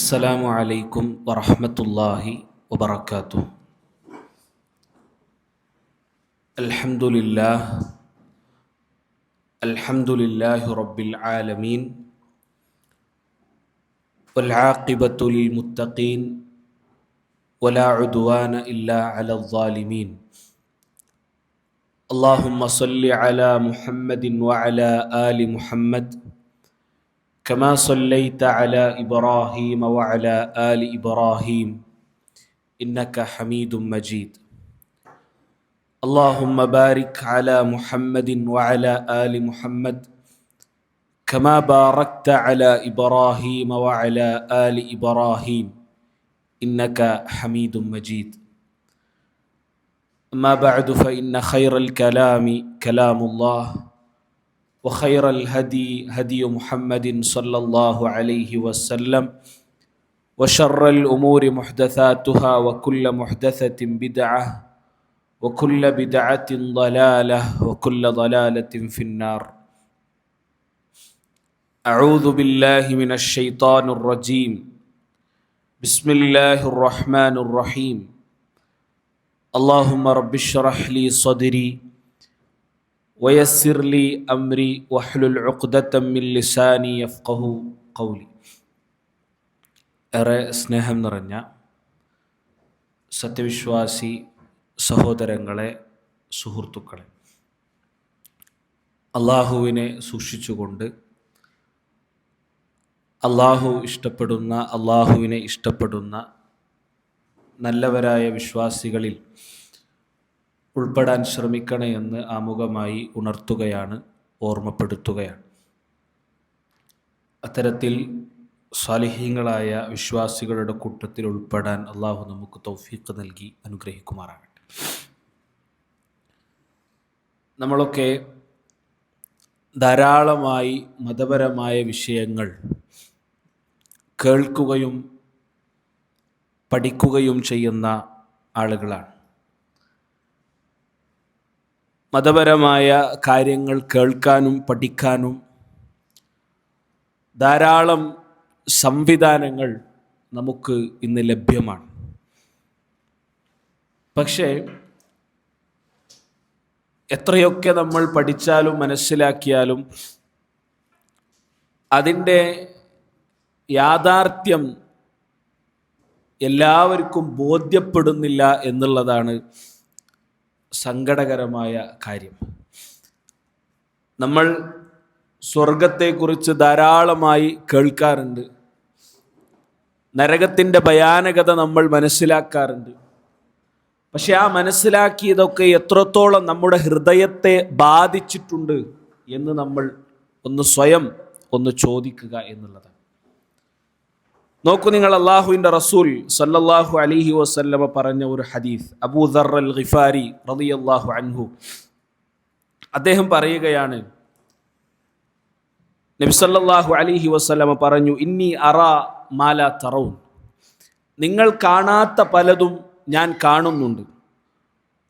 അസ്സലാമു അലൈക്കും വറഹ്മത്തുള്ളാഹി വബറകാതുഹു. അൽഹംദുലില്ലാഹി റബ്ബിൽ ആലമീൻ വൽ ആഖിബത്തു ലിൽ മുത്തഖീൻ വലാ ഉദ്വാന ഇല്ലാ അലൽ ളാലിമീൻ. അല്ലാഹുമ്മ സ്വല്ലി അലാ മുഹമ്മദിൻ വഅലാ ആലി മുഹമ്മദ് كما صليت على إبراهيم وعلى آل إبراهيم إنك حميد مجيد. اللهم بارك على محمد وعلى آل محمد كما باركت على إبراهيم وعلى آل إبراهيم إنك حميد مجيد. أما بعد فإن خير الكلام كلام الله وخير الهدي هدي محمد صلى الله عليه وسلم وشر الأمور محدثاتها وكل محدثة بدعة وكل بدعة ضلالة وكل ضلالة في النار. أعوذ بالله من الشيطان الرجيم. بسم الله الرحمن الرحيم. اللهم رب اشرح لي صدري വയസ്സിർ ലി അംരി വഹ്ലുൽ ഉഖ്ദതം മിൻ ലിസാനി യഫ്ഖഹു ഖൗലി. ഏറെ സ്നേഹം നിറഞ്ഞ സത്യവിശ്വാസി സഹോദരങ്ങളെ, സുഹൃത്തുക്കളെ, അള്ളാഹുവിനെ സൂക്ഷിച്ചുകൊണ്ട് അള്ളാഹുവിനെ ഇഷ്ടപ്പെടുന്ന നല്ലവരായ വിശ്വാസികളിൽ ഉൾപ്പെടാൻ ശ്രമിക്കണേ എന്ന് ആമുഖമായി ഉണർത്തുകയാണ്, ഓർമ്മപ്പെടുത്തുകയാണ്. അത്തരത്തിൽ സ്വാലിഹീങ്ങളായ വിശ്വാസികളുടെ കൂട്ടത്തിൽ ഉൾപ്പെടാൻ അള്ളാഹു നമുക്ക് തൗഫീഖ് നൽകി അനുഗ്രഹിക്കുമാറാകട്ടെ. നമ്മളൊക്കെ ധാരാളമായി മതപരമായ വിഷയങ്ങൾ കേൾക്കുകയും പഠിക്കുകയും ചെയ്യുന്ന ആളുകളാണ്. മതപരമായ കാര്യങ്ങൾ കേൾക്കാനും പഠിക്കാനും ധാരാളം സംവിധാനങ്ങൾ നമുക്ക് ഇന്ന് ലഭ്യമാണ്. പക്ഷേ എത്രയൊക്കെ നമ്മൾ പഠിച്ചാലും മനസ്സിലാക്കിയാലും അതിൻ്റെ യാഥാർത്ഥ്യം എല്ലാവർക്കും ബോധ്യപ്പെടുന്നില്ല എന്നുള്ളതാണ് സങ്കടകരമായ കാര്യം. നമ്മൾ സ്വർഗത്തെക്കുറിച്ച് ധാരാളമായി കേൾക്കാറുണ്ട്, നരകത്തിൻ്റെ ഭയാനകത നമ്മൾ മനസ്സിലാക്കാറുണ്ട്. പക്ഷെ ആ മനസ്സിലാക്കിയതൊക്കെ എത്രത്തോളം നമ്മുടെ ഹൃദയത്തെ ബാധിച്ചിട്ടുണ്ട് എന്ന് നമ്മൾ സ്വയം ചോദിക്കുക എന്നുള്ളതാണ്. നോക്കൂ നിങ്ങൾ, അള്ളാഹുവിൻ്റെ റസൂൽ സല്ലല്ലാഹു അലൈഹി വസല്ലമ പറഞ്ഞ ഒരു ഹദീസ്, അബൂ ദർ അൽ ഗിഫാരി റളിയല്ലാഹു അൻഹു അദ്ദേഹം പറയുകയാണ്, നബി സല്ലല്ലാഹു അലൈഹി വസല്ലമ പറഞ്ഞു, ഇന്നി അറാ മാ ലാ തറൗൻ, നിങ്ങൾ കാണാത്ത പലതും ഞാൻ കാണുന്നുണ്ട്.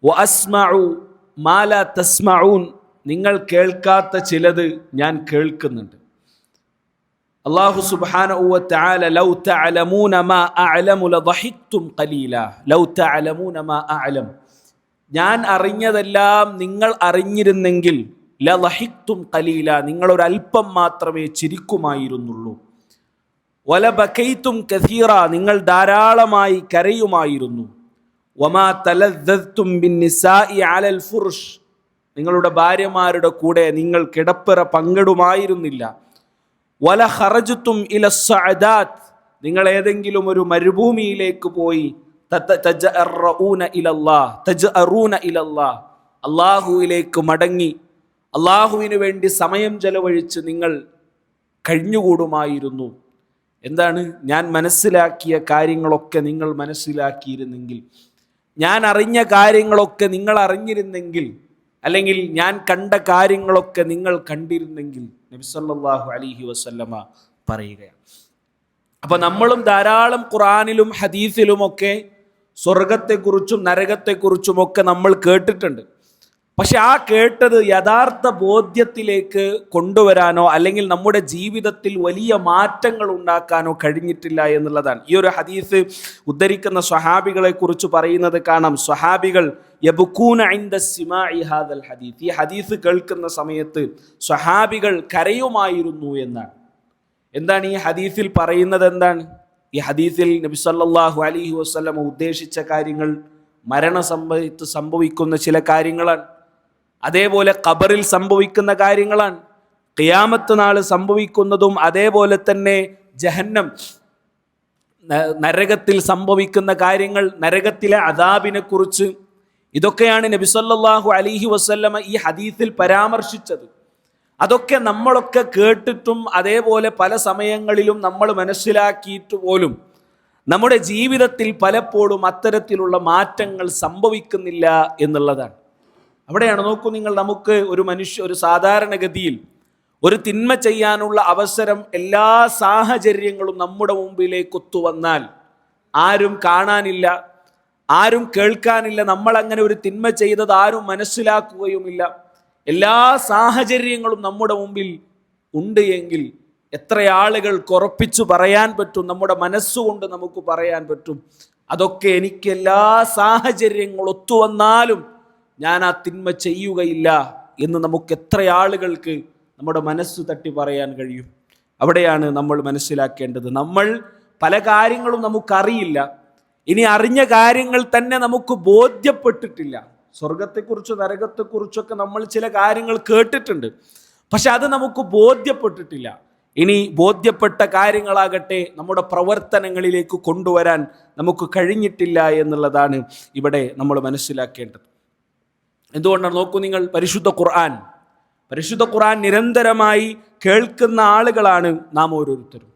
വ അസ്മഉ മാ ലാ തസ്മഊൻ, നിങ്ങൾ കേൾക്കാത്ത ചിലത് ഞാൻ കേൾക്കുന്നുണ്ട്. അല്ലാഹു സുബ്ഹാനഹു വ തആല ലൗ തഅലമൂന മാ അഅലമു ലദഹിക്തും ഖലീലാ ലൗ തഅലമൂന മാ അഅലം, ഞാൻ അറിഞ്ഞതെല്ലാം നിങ്ങൾ അറിഞ്ഞിരുന്നെങ്കിൽ ലദഹിക്തും ഖലീലാ, നിങ്ങൾ ഒരല്പം മാത്രമേ ചിരിക്കുമായിരുന്നുള്ളൂ. വലബകൈതും കസീറാ, നിങ്ങൾ ധാരാളമായി കരയുമായിരുന്നു. വമാ തലദ്ദതും ബിന്നിസാഇ അലൽ ഫുർഷ്, നിങ്ങളുടെ ഭാര്യമാരുടെ കൂടെ നിങ്ങൾ കിടപ്പറ പങ്കിടുമായിരുന്നില്ല. വല ഖറജ്തും ഇല സഅദാത്ത്, നിങ്ങൾ ഏതെങ്കിലും ഒരു മരുഭൂമിയിലേക്ക് പോയി തജഅറൂന ഇലല്ലാഹ്, അല്ലാഹുവിലേക്ക് മടങ്ങി അല്ലാഹുവിന് വേണ്ടി സമയം ചെലവഴിച്ച് നിങ്ങൾ കഴിഞ്ഞുകൂടുമായിരുന്നു. എന്താണ്? ഞാൻ മനസ്സിലാക്കിയ കാര്യങ്ങളൊക്കെ നിങ്ങൾ മനസ്സിലാക്കിയിരുന്നെങ്കിൽ, ഞാൻ അറിഞ്ഞ കാര്യങ്ങളൊക്കെ നിങ്ങൾ അറിഞ്ഞിരുന്നെങ്കിൽ, അല്ലെങ്കിൽ ഞാൻ കണ്ട കാര്യങ്ങളൊക്കെ നിങ്ങൾ കണ്ടിരുന്നെങ്കിൽ, നബി സല്ലല്ലാഹു അലൈഹി വസല്ലമ പറയുകയാണ്. അപ്പം നമ്മളും ധാരാളം ഖുർആനിലും ഹദീസിലുമൊക്കെ സ്വർഗത്തെക്കുറിച്ചും നരകത്തെക്കുറിച്ചുമൊക്കെ നമ്മൾ കേട്ടിട്ടുണ്ട്. പക്ഷെ ആ കേട്ടത് യഥാർത്ഥ ബോധ്യത്തിലേക്ക് കൊണ്ടുവരാനോ അല്ലെങ്കിൽ നമ്മുടെ ജീവിതത്തിൽ വലിയ മാറ്റങ്ങൾ ഉണ്ടാക്കാനോ കഴിഞ്ഞിട്ടില്ല എന്നുള്ളതാണ്. ഈ ഒരു ഹദീസ് ഉദ്ധരിക്കുന്ന സ്വഹാബികളെ കുറിച്ച് പറയുന്നത് കാണാം. സ്വഹാബികൾ യബ്കൂന ഇൻദ സിമാഇ ഹാദൽ ഹദീസ്, ഈ ഹദീസ് കേൾക്കുന്ന സമയത്ത് സ്വഹാബികൾ കരയുമായിരുന്നു എന്നാണ്. എന്താണ് ഈ ഹദീസിൽ പറയുന്നത്? എന്താണ് ഈ ഹദീസിൽ നബി സല്ലല്ലാഹു അലൈഹി വസല്ലം ഉദ്ദേശിച്ച കാര്യങ്ങൾ മരണസമയത്ത് സംഭവിക്കുന്ന ചില കാര്യങ്ങളാണ്. അതേപോലെ ഖബറിൽ സംഭവിക്കുന്ന കാര്യങ്ങളാണ്. ഖിയാമത്ത് നാൾ സംഭവിക്കുന്നതും അതേപോലെ തന്നെ ജഹന്നം നരകത്തിൽ സംഭവിക്കുന്ന കാര്യങ്ങൾ, നരകത്തിലെ അദാബിനെ കുറിച്ച്, ഇതൊക്കെയാണ് നബി സല്ലല്ലാഹു അലൈഹി വസല്ലമ ഈ ഹദീസിൽ പരാമർശിച്ചത്. അതൊക്കെ നമ്മളൊക്കെ കേട്ടിട്ടും അതേപോലെ പല സമയങ്ങളിലും നമ്മൾ മനസ്സിലാക്കിയിട്ട് പോലും നമ്മുടെ ജീവിതത്തിൽ പലപ്പോഴും അത്തരത്തിലുള്ള മാറ്റങ്ങൾ സംഭവിക്കുന്നില്ല എന്നുള്ളതാണ്. അവിടെയാണ് നോക്കൂ നിങ്ങൾ, നമുക്ക് ഒരു സാധാരണഗതിയിൽ ഒരു തിന്മ ചെയ്യാനുള്ള അവസരം എല്ലാ സാഹചര്യങ്ങളും നമ്മുടെ മുമ്പിലേക്ക് ഒത്തുവന്നാൽ ആരും കാണാനില്ല, ആരും കേൾക്കാനില്ല, നമ്മൾ അങ്ങനെ ഒരു തിന്മ ചെയ്തത് ആരും മനസ്സിലാക്കുകയുമില്ല, എല്ലാ സാഹചര്യങ്ങളും നമ്മുടെ മുമ്പിൽ ഉണ്ട് എങ്കിൽ എത്ര ആളുകൾക്ക് ഉറപ്പിച്ചു പറയാൻ പറ്റും, നമ്മുടെ മനസ്സുകൊണ്ട് നമുക്ക് പറയാൻ പറ്റും, അതൊക്കെ എനിക്ക് എല്ലാ സാഹചര്യങ്ങളും ഒത്തുവന്നാലും ഞാൻ ആ തിന്മ ചെയ്യുകയില്ല എന്ന് നമുക്ക് എത്ര ആളുകൾക്ക് നമ്മുടെ മനസ്സ് തട്ടി പറയാൻ കഴിയും? അവിടെയാണ് നമ്മൾ മനസ്സിലാക്കേണ്ടത്. നമ്മൾ പല കാര്യങ്ങളും നമുക്കറിയില്ല, ഇനി അറിഞ്ഞ കാര്യങ്ങൾ തന്നെ നമുക്ക് ബോധ്യപ്പെട്ടിട്ടില്ല. സ്വർഗത്തെക്കുറിച്ച് നരകത്തെക്കുറിച്ചൊക്കെ നമ്മൾ ചില കാര്യങ്ങൾ കേട്ടിട്ടുണ്ട്, പക്ഷെ അത് നമുക്ക് ബോധ്യപ്പെട്ടിട്ടില്ല. ഇനി ബോധ്യപ്പെട്ട കാര്യങ്ങളാകട്ടെ നമ്മുടെ പ്രവർത്തനങ്ങളിലേക്ക് കൊണ്ടുവരാൻ നമുക്ക് കഴിഞ്ഞിട്ടില്ല എന്നുള്ളതാണ് ഇവിടെ നമ്മൾ മനസ്സിലാക്കേണ്ടത്. എന്തുകൊണ്ടാണ് നോക്കൂ നിങ്ങൾ, പരിശുദ്ധ ഖുർആൻ നിരന്തരമായി കേൾക്കുന്ന ആളുകളാണ് നാം ഓരോരുത്തരും.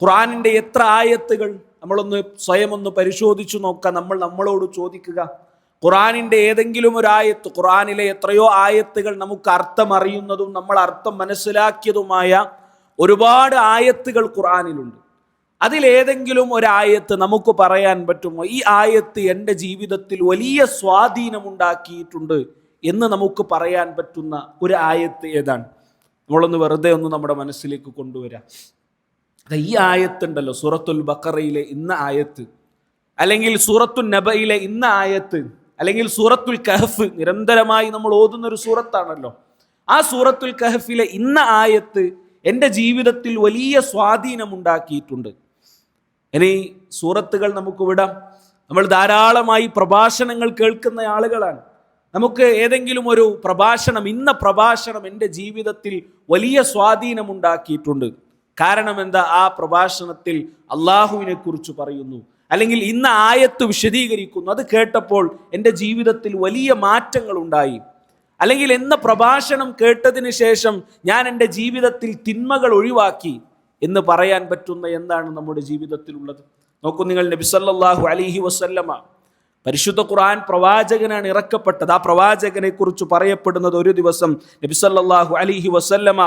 ഖുർആനിൻ്റെ എത്ര ആയത്തുകൾ നമ്മളൊന്ന് സ്വയം ഒന്ന് പരിശോധിച്ചു നോക്കാം. നമ്മളോട് ചോദിക്കുക, ഖുർആനിൻ്റെ ഏതെങ്കിലും ഒരു ആയത്ത്, ഖുർആനിലെ എത്രയോ ആയത്തുകൾ നമുക്ക് അർത്ഥം അറിയുന്നതും നമ്മൾ അർത്ഥം മനസ്സിലാക്കിയതുമായ ഒരുപാട് ആയത്തുകൾ ഖുർആനിലുണ്ട്. അതിലേതെങ്കിലും ഒരായത്ത് നമുക്ക് പറയാൻ പറ്റുമോ ഈ ആയത്ത് എൻ്റെ ജീവിതത്തിൽ വലിയ സ്വാധീനമുണ്ടാക്കിയിട്ടുണ്ട് എന്ന് നമുക്ക് പറയാൻ പറ്റുന്ന ഒരു ആയത്ത് ഏതാണ്? നമ്മളൊന്ന് വെറുതെ ഒന്ന് നമ്മുടെ മനസ്സിലേക്ക് കൊണ്ടുവരാം. ഈ ആയത്തുണ്ടല്ലോ, സൂറത്തുൽ ബഖറയിലെ ഇന്ന ആയത്ത്, അല്ലെങ്കിൽ സൂറത്തുൽ നബയിലെ ഇന്ന ആയത്ത്, അല്ലെങ്കിൽ സൂറത്തുൽ കഹഫ്, നിരന്തരമായി നമ്മൾ ഓതുന്ന ഒരു സൂറത്താണല്ലോ. ആ സൂറത്തുൽ കഹഫിലെ ഇന്ന ആയത്ത് എൻ്റെ ജീവിതത്തിൽ വലിയ സ്വാധീനമുണ്ടാക്കിയിട്ടുണ്ട്. ഇനി സൂറത്തുകൾ നമുക്ക് വിടാം. നമ്മൾ ധാരാളമായി പ്രഭാഷണങ്ങൾ കേൾക്കുന്ന ആളുകളാണ്. നമുക്ക് ഏതെങ്കിലും ഒരു പ്രഭാഷണം, ഇന്ന പ്രഭാഷണം എൻ്റെ ജീവിതത്തിൽ വലിയ സ്വാധീനമുണ്ടാക്കിയിട്ടുണ്ട്. കാരണം എന്താ? ആ പ്രഭാഷണത്തിൽ അള്ളാഹുവിനെ കുറിച്ച് പറയുന്നു, അല്ലെങ്കിൽ ഇന്ന ആയത്ത് വിശദീകരിക്കുന്നു. അത് കേട്ടപ്പോൾ എൻ്റെ ജീവിതത്തിൽ വലിയ മാറ്റങ്ങൾ ഉണ്ടായി. അല്ലെങ്കിൽ എന്ന പ്രഭാഷണം കേട്ടതിന് ശേഷം ഞാൻ എൻ്റെ ജീവിതത്തിൽ തിന്മകൾ ഒഴിവാക്കി എന്ന് പറയാൻ പറ്റുന്ന എന്താണ് നമ്മുടെ ജീവിതത്തിലുള്ളത്? നോക്കൂ നിങ്ങൾ, നബി സല്ലല്ലാഹു അലൈഹി വസല്ലമ, പരിശുദ്ധ ഖുർആൻ പ്രവാചകനാണ് ഇറക്കപ്പെട്ടത്. ആ പ്രവാചകനെ കുറിച്ച് പറയപ്പെടുന്നത്, ഒരു ദിവസം നബി സല്ലല്ലാഹു അലൈഹി വസല്ലമ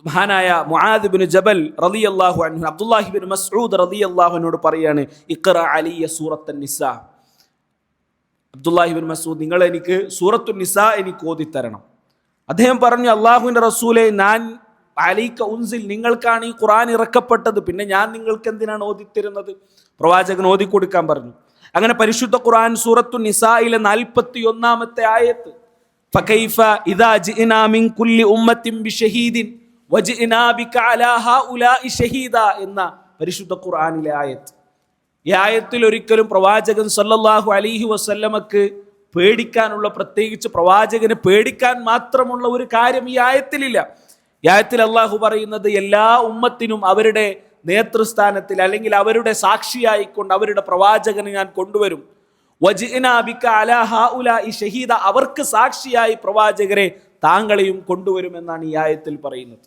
മഹാനായ മുആദ് ഇബ്നു ജബൽ റളിയല്ലാഹു അൻഹു അബ്ദുല്ലാഹി ഇബ്നു മസ്ഊദ് റളിയല്ലാഹു അൻഹുവോട് പറയാണ്, ഇഖ്റ അലിയ സൂറത്തുൻ നിസാ. അബ്ദുല്ലാഹി ഇബ്നു മസ്ഊദ്, നിങ്ങൾ എനിക്ക് സൂറത്തുൻ നിസാ എനിക്ക് ഓതിത്തരണം. അദ്ദേഹം പറഞ്ഞു, അള്ളാഹുവിൻ്റെ റസൂലെ, ഞാൻ അലൈക ഉൻസിൽ, നിങ്ങൾക്കാണ് ഈ ഖുർആൻ ഇറക്കപ്പെട്ടത്, പിന്നെ ഞാൻ നിങ്ങൾക്ക് എന്തിനാണ് ഓതിത്തരുന്നത്? പ്രവാചകൻ ഓതിക്കൊടുക്കാൻ പറഞ്ഞു. അങ്ങനെ പരിശുദ്ധ ഖുർആൻ സൂറത്തുൻ നിസായിലെ 41-ാമത്തെ ആയത്ത്, ഫകൈഫ ഇദാ ജിഇനാ മിൻ കുല്ലി ഉമ്മത്തിൻ ബിശഹീദിൻ വജിഇനാ ബിക അലാ ഹൗലാഇ ഷഹീദാ എന്ന പരിശുദ്ധ ഖുർആനിലെ ആയത്ത്. ഈ ആയത്തിൽ ഒരിക്കലും പ്രവാചകൻ സല്ലല്ലാഹു അലൈഹി വസല്ലമക്ക് പേടിക്കാനുള്ള, പ്രത്യേകിച്ച് പ്രവാചകന് പേടിക്കാൻ മാത്രമുള്ള ഒരു കാര്യം ഈ ആയത്തിലില്ല. ഈ ആയത്തിൽ അള്ളാഹു പറയുന്നത്, എല്ലാ ഉമ്മത്തിനും അവരുടെ നേതൃസ്ഥാനത്തിൽ അല്ലെങ്കിൽ അവരുടെ സാക്ഷിയായിക്കൊണ്ട് അവരുടെ പ്രവാചകനെ ഞാൻ കൊണ്ടുവരും. വജിഇനാ ബിക അലാ ഹൗലാഇ ഷഹീദ, അവർക്ക് സാക്ഷിയായി പ്രവാചകരെ താങ്കളെയും കൊണ്ടുവരുമെന്നാണ് ഈ ആയത്തിൽ പറയുന്നത്.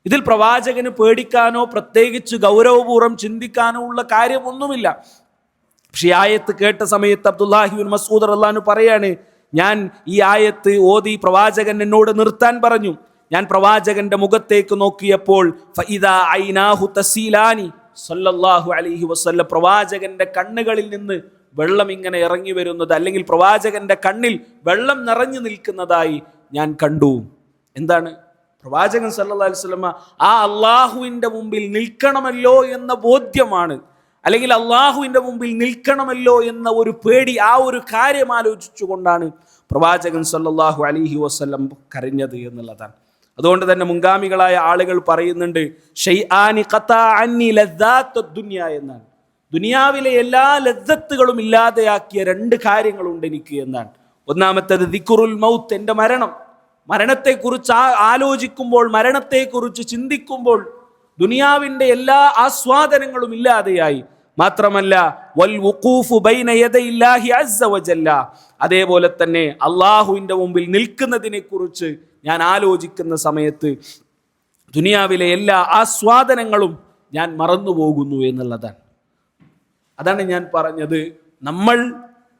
ഇതിൽ പ്രവാചകന് പേടിക്കാനോ പ്രത്യേകിച്ച് ഗൗരവപൂർവ്വം ചിന്തിക്കാനോ ഉള്ള കാര്യമൊന്നുമില്ല. പക്ഷെ ഈ ആയത്ത് കേട്ട സമയത്ത് അബ്ദുല്ലാഹി ഇബ്നു മസ്ഊദ് റളിയല്ലാഹു അൻഹു പറയാണ്, ഞാൻ ഈ ആയത്ത് ഓതി പ്രവാചകൻ എന്നോട് നിർത്താൻ പറഞ്ഞു. ഞാൻ പ്രവാചകന്റെ മുഖത്തേക്ക് നോക്കിയപ്പോൾ ഫഇദാ ഐനാഹു തസീലാനി സല്ലല്ലാഹു അലൈഹി വസല്ലം, പ്രവാചകന്റെ കണ്ണുകളിൽ നിന്ന് വെള്ളം ഇങ്ങനെ ഇറങ്ങി വരുന്നത്, അല്ലെങ്കിൽ പ്രവാചകന്റെ കണ്ണിൽ വെള്ളം നിറഞ്ഞു നിൽക്കുന്നതായി ഞാൻ കണ്ടു. എന്താണ്? പ്രവാചകൻ സല്ലല്ലാഹു അലൈഹി വസല്ലമ ആ അള്ളാഹുവിന്റെ മുമ്പിൽ നിൽക്കണമല്ലോ എന്ന ബോധ്യമാണ്, അല്ലെങ്കിൽ അള്ളാഹുവിന്റെ മുമ്പിൽ നിൽക്കണമല്ലോ എന്ന ഒരു പേടി, ആ ഒരു കാര്യം ആലോചിച്ചുകൊണ്ടാണ് പ്രവാചകൻ സല്ലല്ലാഹു അലൈഹി വസല്ലം കരഞ്ഞത് എന്നുള്ളതാണ്. അതുകൊണ്ട് തന്നെ മുൻഗാമികളായ ആളുകൾ പറയുന്നുണ്ട്, ഷൈആനി ഖതാ അന്നി ലദ്ദാത്തുദ് ദുനിയ എന്നാണ്. ദുനിയാവിലെ എല്ലാ ലദ്ദത്തുകളും ഇല്ലാതെയാക്കിയ രണ്ട് കാര്യങ്ങളുണ്ട് എനിക്ക് എന്നാണ്. ഒന്നാമത്തേത് ദിക്റുൽ മൗത്ത്, എൻ്റെ മരണം. മരണത്തെക്കുറിച്ച് ആലോചിക്കുമ്പോൾ, മരണത്തെക്കുറിച്ച് ചിന്തിക്കുമ്പോൾ ദുനിയാവിൻ്റെ എല്ലാ ആസ്വാദനങ്ങളും ഇല്ലാതെയായി. മാത്രമല്ല വൽ വുഖൂഫു ബൈന യദയില്ലാഹി അസ്സ വജല്ല, അതേപോലെ തന്നെ അള്ളാഹുവിൻ്റെ മുമ്പിൽ നിൽക്കുന്നതിനെ കുറിച്ച് ഞാൻ ആലോചിക്കുന്ന സമയത്ത് ദുനിയാവിലെ എല്ലാ ആസ്വാദനങ്ങളും ഞാൻ മറന്നുപോകുന്നു എന്നുള്ളതാണ്. അതാണ് ഞാൻ പറഞ്ഞത്, നമ്മൾ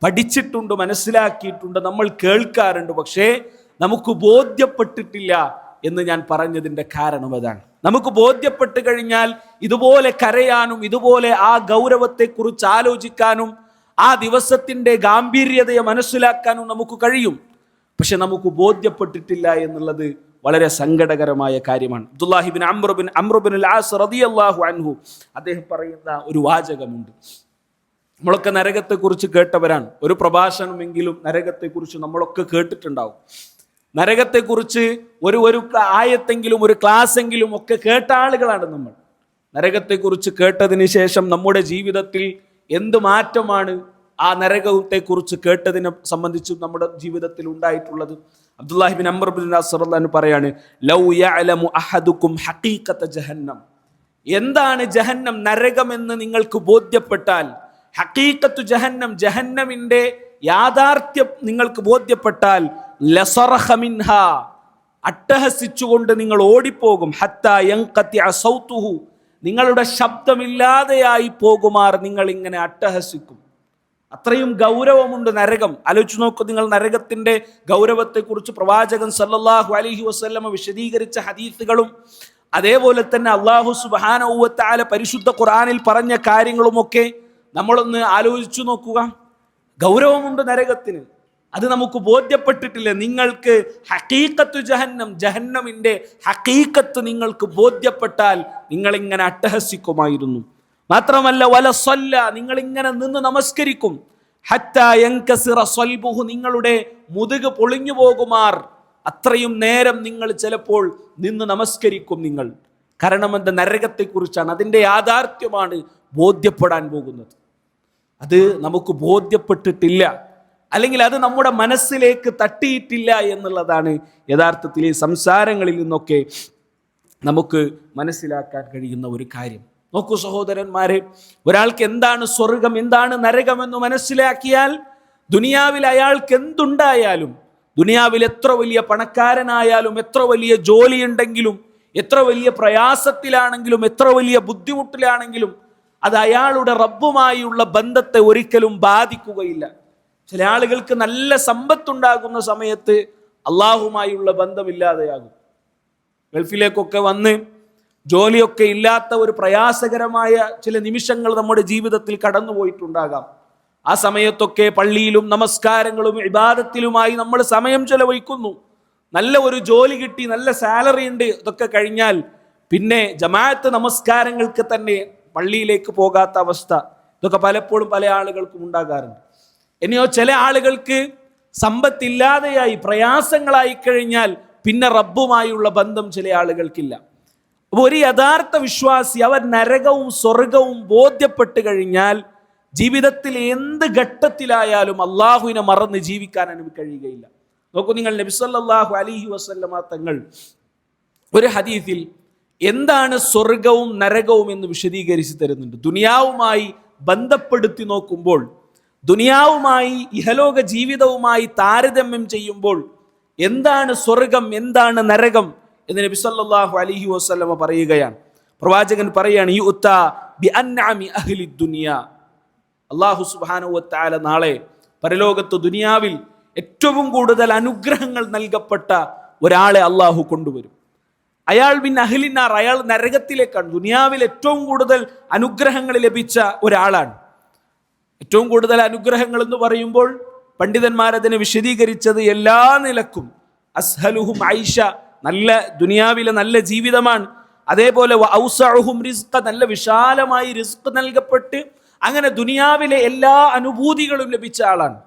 പഠിച്ചിട്ടുണ്ട്, മനസ്സിലാക്കിയിട്ടുണ്ട്, നമ്മൾ കേൾക്കാറുണ്ട്, പക്ഷേ നമുക്ക് ബോധ്യപ്പെട്ടിട്ടില്ല എന്ന് ഞാൻ പറഞ്ഞതിൻ്റെ കാരണം അതാണ്. നമുക്ക് ബോധ്യപ്പെട്ട് കഴിഞ്ഞാൽ ഇതുപോലെ കരയാനും ഇതുപോലെ ആ ഗൗരവത്തെക്കുറിച്ച് ആലോചിക്കാനും ആ ദിവസത്തിൻ്റെ ഗാംഭീര്യതയെ മനസ്സിലാക്കാനും നമുക്ക് കഴിയും. പക്ഷെ നമുക്ക് ബോധ്യപ്പെട്ടിട്ടില്ല എന്നുള്ളത് വളരെ സങ്കടകരമായ കാര്യമാണ്. അബ്ദുല്ലാഹി ബിൻ അംർ ബിൻ അൽ ആസ് റളിയല്ലാഹു അൻഹു അദ്ദേഹം പറയുന്ന ഒരു വാചകമുണ്ട്. നമ്മളൊക്കെ നരകത്തെക്കുറിച്ച് കേട്ടവരാണ്. ഒരു പ്രഭാഷണമെങ്കിലും നരകത്തെക്കുറിച്ച് നമ്മളൊക്കെ കേട്ടിട്ടുണ്ടാവും. നരകത്തെക്കുറിച്ച് ഒരു ആയത്തെങ്കിലും ഒരു ക്ലാസ്സെങ്കിലും ഒക്കെ കേട്ട ആളുകളാണ് നമ്മൾ. നരകത്തെക്കുറിച്ച് കേട്ടതിന് ശേഷം നമ്മുടെ ജീവിതത്തിൽ എന്ത് മാറ്റമാണ് ആ നരകത്തെക്കുറിച്ച് കേട്ടതിനെ സംബന്ധിച്ച് നമ്മുടെ ജീവിതത്തിൽ ഉണ്ടായിട്ടുള്ളത്? Abdullahi bin Amr bin As റളിയല്ലാഹു അൻഹു പറയാണ്, ലൗ യഅലമു അഹദുക്കും ഹഖീഖത ജഹന്നം, എന്താണ് ജഹന്നം, നരകമെന്ന് നിങ്ങൾക്ക് ബോധ്യപ്പെട്ടാൽ, ഹഖീഖത്തു ജഹന്നം, ജഹന്നമിന്റെ യാഥാർത്ഥ്യം നിങ്ങൾക്ക് ബോധ്യപ്പെട്ടാൽ, ലസറഖ മിൻഹാ, അട്ടഹസിച്ചുകൊണ്ട് നിങ്ങൾ ഓടിപ്പോകും, ഹത്താ യൻഖതിഅ സൗതുഹു, നിങ്ങളുടെ ശബ്ദമില്ലാതെയായി പോകുമാർ നിങ്ങൾ ഇങ്ങനെ അട്ടഹസിക്കും. അത്രയും ഗൗരവമുണ്ട് നരകം. ആലോചിച്ച് നോക്കൂ നിങ്ങൾ, നരകത്തിന്റെ ഗൗരവത്തെക്കുറിച്ച് പ്രവാചകൻ സല്ലല്ലാഹു അലൈഹി വസല്ലമ വിശദീകരിച്ച ഹദീസുകളും അതേപോലെ തന്നെ അല്ലാഹു സുബ്ഹാനഹു വ തആല പരിശുദ്ധ ഖുർആനിൽ പറഞ്ഞ കാര്യങ്ങളുമൊക്കെ നമ്മളൊന്ന് ആലോചിച്ചു നോക്കുക. ഗൗരവമുണ്ട് നരകത്തിന്, അത് നമുക്ക് ബോധ്യപ്പെട്ടിട്ടില്ല. നിങ്ങൾക്ക് ഹഖീഖത്തു ജഹന്നം, ജഹന്നമിന്റെ ഹഖീഖത്ത് നിങ്ങൾക്ക് ബോധ്യപ്പെട്ടാൽ നിങ്ങളിങ്ങനെ അട്ടഹസിക്കുമായിരുന്നു. മാത്രമല്ല വലസല്ല, നിങ്ങളിങ്ങനെ നിന്ന് നമസ്കരിക്കും, ഹത്താ യൻകസിറ സ്വൽബുഹു, നിങ്ങളുടെ മുതുക് പൊളിഞ്ഞു പോകുമാർ അത്രയും നേരം നിങ്ങൾ ചിലപ്പോൾ നിന്ന് നമസ്കരിക്കും നിങ്ങൾ. കാരണം എന്താ? നരകത്തെക്കുറിച്ചാണ്, അതിൻ്റെ യാഥാർത്ഥ്യമാണ് ബോധ്യപ്പെടാൻ പോകുന്നത്. അത് നമുക്ക് ബോധ്യപ്പെട്ടിട്ടില്ല, അല്ലെങ്കിൽ അത് നമ്മുടെ മനസ്സിലേക്ക് തട്ടിയിട്ടില്ല എന്നുള്ളതാണ് യഥാർത്ഥത്തിൽ ഈ സംസാരങ്ങളിൽ നിന്നൊക്കെ നമുക്ക് മനസ്സിലാക്കാൻ കഴിയുന്ന ഒരു കാര്യം. നോക്കൂ സഹോദരന്മാരെ, ഒരാൾക്ക് എന്താണ് സ്വർഗം, എന്താണ് നരകമെന്ന് മനസ്സിലാക്കിയാൽ ദുനിയാവിൽ അയാൾക്ക് എന്തുണ്ടായാലും, ദുനിയാവിൽ എത്ര വലിയ പണക്കാരനായാലും, എത്ര വലിയ ജോലിയുണ്ടെങ്കിലും, എത്ര വലിയ പ്രയാസത്തിലാണെങ്കിലും, എത്ര വലിയ ബുദ്ധിമുട്ടിലാണെങ്കിലും അത് അയാളുടെ റബ്ബുമായുള്ള ബന്ധത്തെ ഒരിക്കലും ബാധിക്കുകയില്ല. ചില ആളുകൾക്ക് നല്ല സമ്പത്തുണ്ടാകുന്ന സമയത്ത് അള്ളാഹുമായുള്ള ബന്ധമില്ലാതെയാകും. ഗൾഫിലേക്കൊക്കെ വന്ന് ജോലിയൊക്കെ ഇല്ലാത്ത ഒരു പ്രയാസകരമായ ചില നിമിഷങ്ങൾ നമ്മുടെ ജീവിതത്തിൽ കടന്നുപോയിട്ടുണ്ടാകാം. ആ സമയത്തൊക്കെ പള്ളിയിലും നമസ്കാരങ്ങളും ഇബാദത്തിലുമായി നമ്മൾ സമയം ചെലവഴിക്കുന്നു. നല്ല ഒരു ജോലി കിട്ടി, നല്ല സാലറി ഉണ്ട്, ഇതൊക്കെ കഴിഞ്ഞാൽ പിന്നെ ജമാഅത്ത് നമസ്കാരങ്ങൾക്ക് തന്നെ പള്ളിയിലേക്ക് പോകാത്ത അവസ്ഥ, ഇതൊക്കെ പലപ്പോഴും പല ആളുകൾക്കും ഉണ്ടാകാറുണ്ട്. ഇനിയോ ചില ആളുകൾക്ക് സമ്പത്തില്ലാതെയായി, പ്രയാസങ്ങളായി കഴിഞ്ഞാൽ പിന്നെ റബ്ബുമായുള്ള ബന്ധം ചില ആളുകൾക്കില്ല. അപ്പോൾ ഒരു യഥാർത്ഥ വിശ്വാസി അവൻ നരകവും സ്വർഗവും ബോധ്യപ്പെട്ട് കഴിഞ്ഞാൽ ജീവിതത്തിൽ എന്ത് ഘട്ടത്തിലായാലും അള്ളാഹുവിനെ മറന്ന് ജീവിക്കാൻ അവന് കഴിയുകയില്ല. നോക്കൂ നിങ്ങൾ, നബി സല്ലല്ലാഹു അലൈഹി വസല്ലമ തങ്ങൾ ഒരു ഹദീസിൽ എന്താണ് സ്വർഗവും നരകവും എന്ന് വിശദീകരിച്ച് തരുന്നുണ്ട്. ദുനിയാവുമായി ബന്ധപ്പെടുത്തി നോക്കുമ്പോൾ, ദുനിയാവുമായി ഇഹലോക ജീവിതവുമായി താരതമ്യം ചെയ്യുമ്പോൾ എന്താണ് സ്വർഗം, എന്താണ് നരകം എന്ന് നബി സല്ലല്ലാഹു അലൈഹി വസല്ലമ പറയുകയാണ്. പ്രവാചകൻ പറയാണ്, യുഅ്താ ബിഅൻഅമി അഹ്ലി ദുനിയ, അല്ലാഹു സുബ്ഹാനഹു വ തആല നാളെ പരലോകത്ത് ദുനിയാവിൽ ഏറ്റവും കൂടുതൽ അനുഗ്രഹങ്ങൾ നൽകപ്പെട്ട ഒരാളെ അള്ളാഹു കൊണ്ടുവരും. അയാൾ ബിൻ അഹ്ലിനാർ, അയാൾ നരകത്തിലേക്കാണ്. ദുനിയാവിൽ ഏറ്റവും കൂടുതൽ അനുഗ്രഹങ്ങൾ ലഭിച്ച ഒരാളാണ്. ഏറ്റവും കൂടുതൽ അനുഗ്രഹങ്ങൾ എന്ന് പറയുമ്പോൾ പണ്ഡിതന്മാരതിനെ വിശദീകരിച്ചത് എല്ലാ നിലക്കും അസ്ഹലുഹും ഐഷ, നല്ല ദുനിയാവിലെ നല്ല ജീവിതമാണ്. അതേപോലെ ഔസഉഹും റിസ്ഖ, നല്ല വിശാലമായി റിസ്ക് നൽകപ്പെട്ട് അങ്ങനെ ദുനിയാവിലെ എല്ലാ അനുഭൂതികളും ലഭിച്ച ആളാണ്.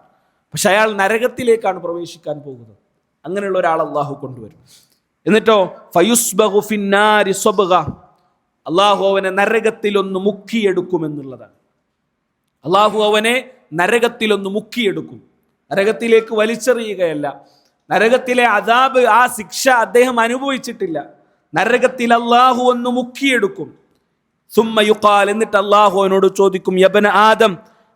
പക്ഷെ അയാൾ നരകത്തിലേക്കാണ് പ്രവേശിക്കാൻ പോകുന്നത്. അങ്ങനെയുള്ള ഒരാൾ അള്ളാഹു കൊണ്ടുവരും. എന്നിട്ടോ ഫയുസ്ബഹു ഫിന്നാരി സ്വബ്ഗ, അള്ളാഹു അവനെ നരകത്തിലൊന്ന് മുക്കിയെടുക്കുമെന്നുള്ളതാണ്. അള്ളാഹു അവനെ നരകത്തിലൊന്ന് മുക്കിയെടുക്കും. നരകത്തിലേക്ക് വലിച്ചെറിയുകയല്ല. നരകത്തിലെ അദാബ്, ആ ശിക്ഷ അദ്ദേഹം അനുഭവിച്ചിട്ടില്ല. നരകത്തിൽ അള്ളാഹു ഒന്ന് മുക്കിയെടുക്കും. സുമ്മ യുഖാൽ, എന്നിട്ട് അള്ളാഹു അവനോട് ചോദിക്കും, യബ്ന ആദം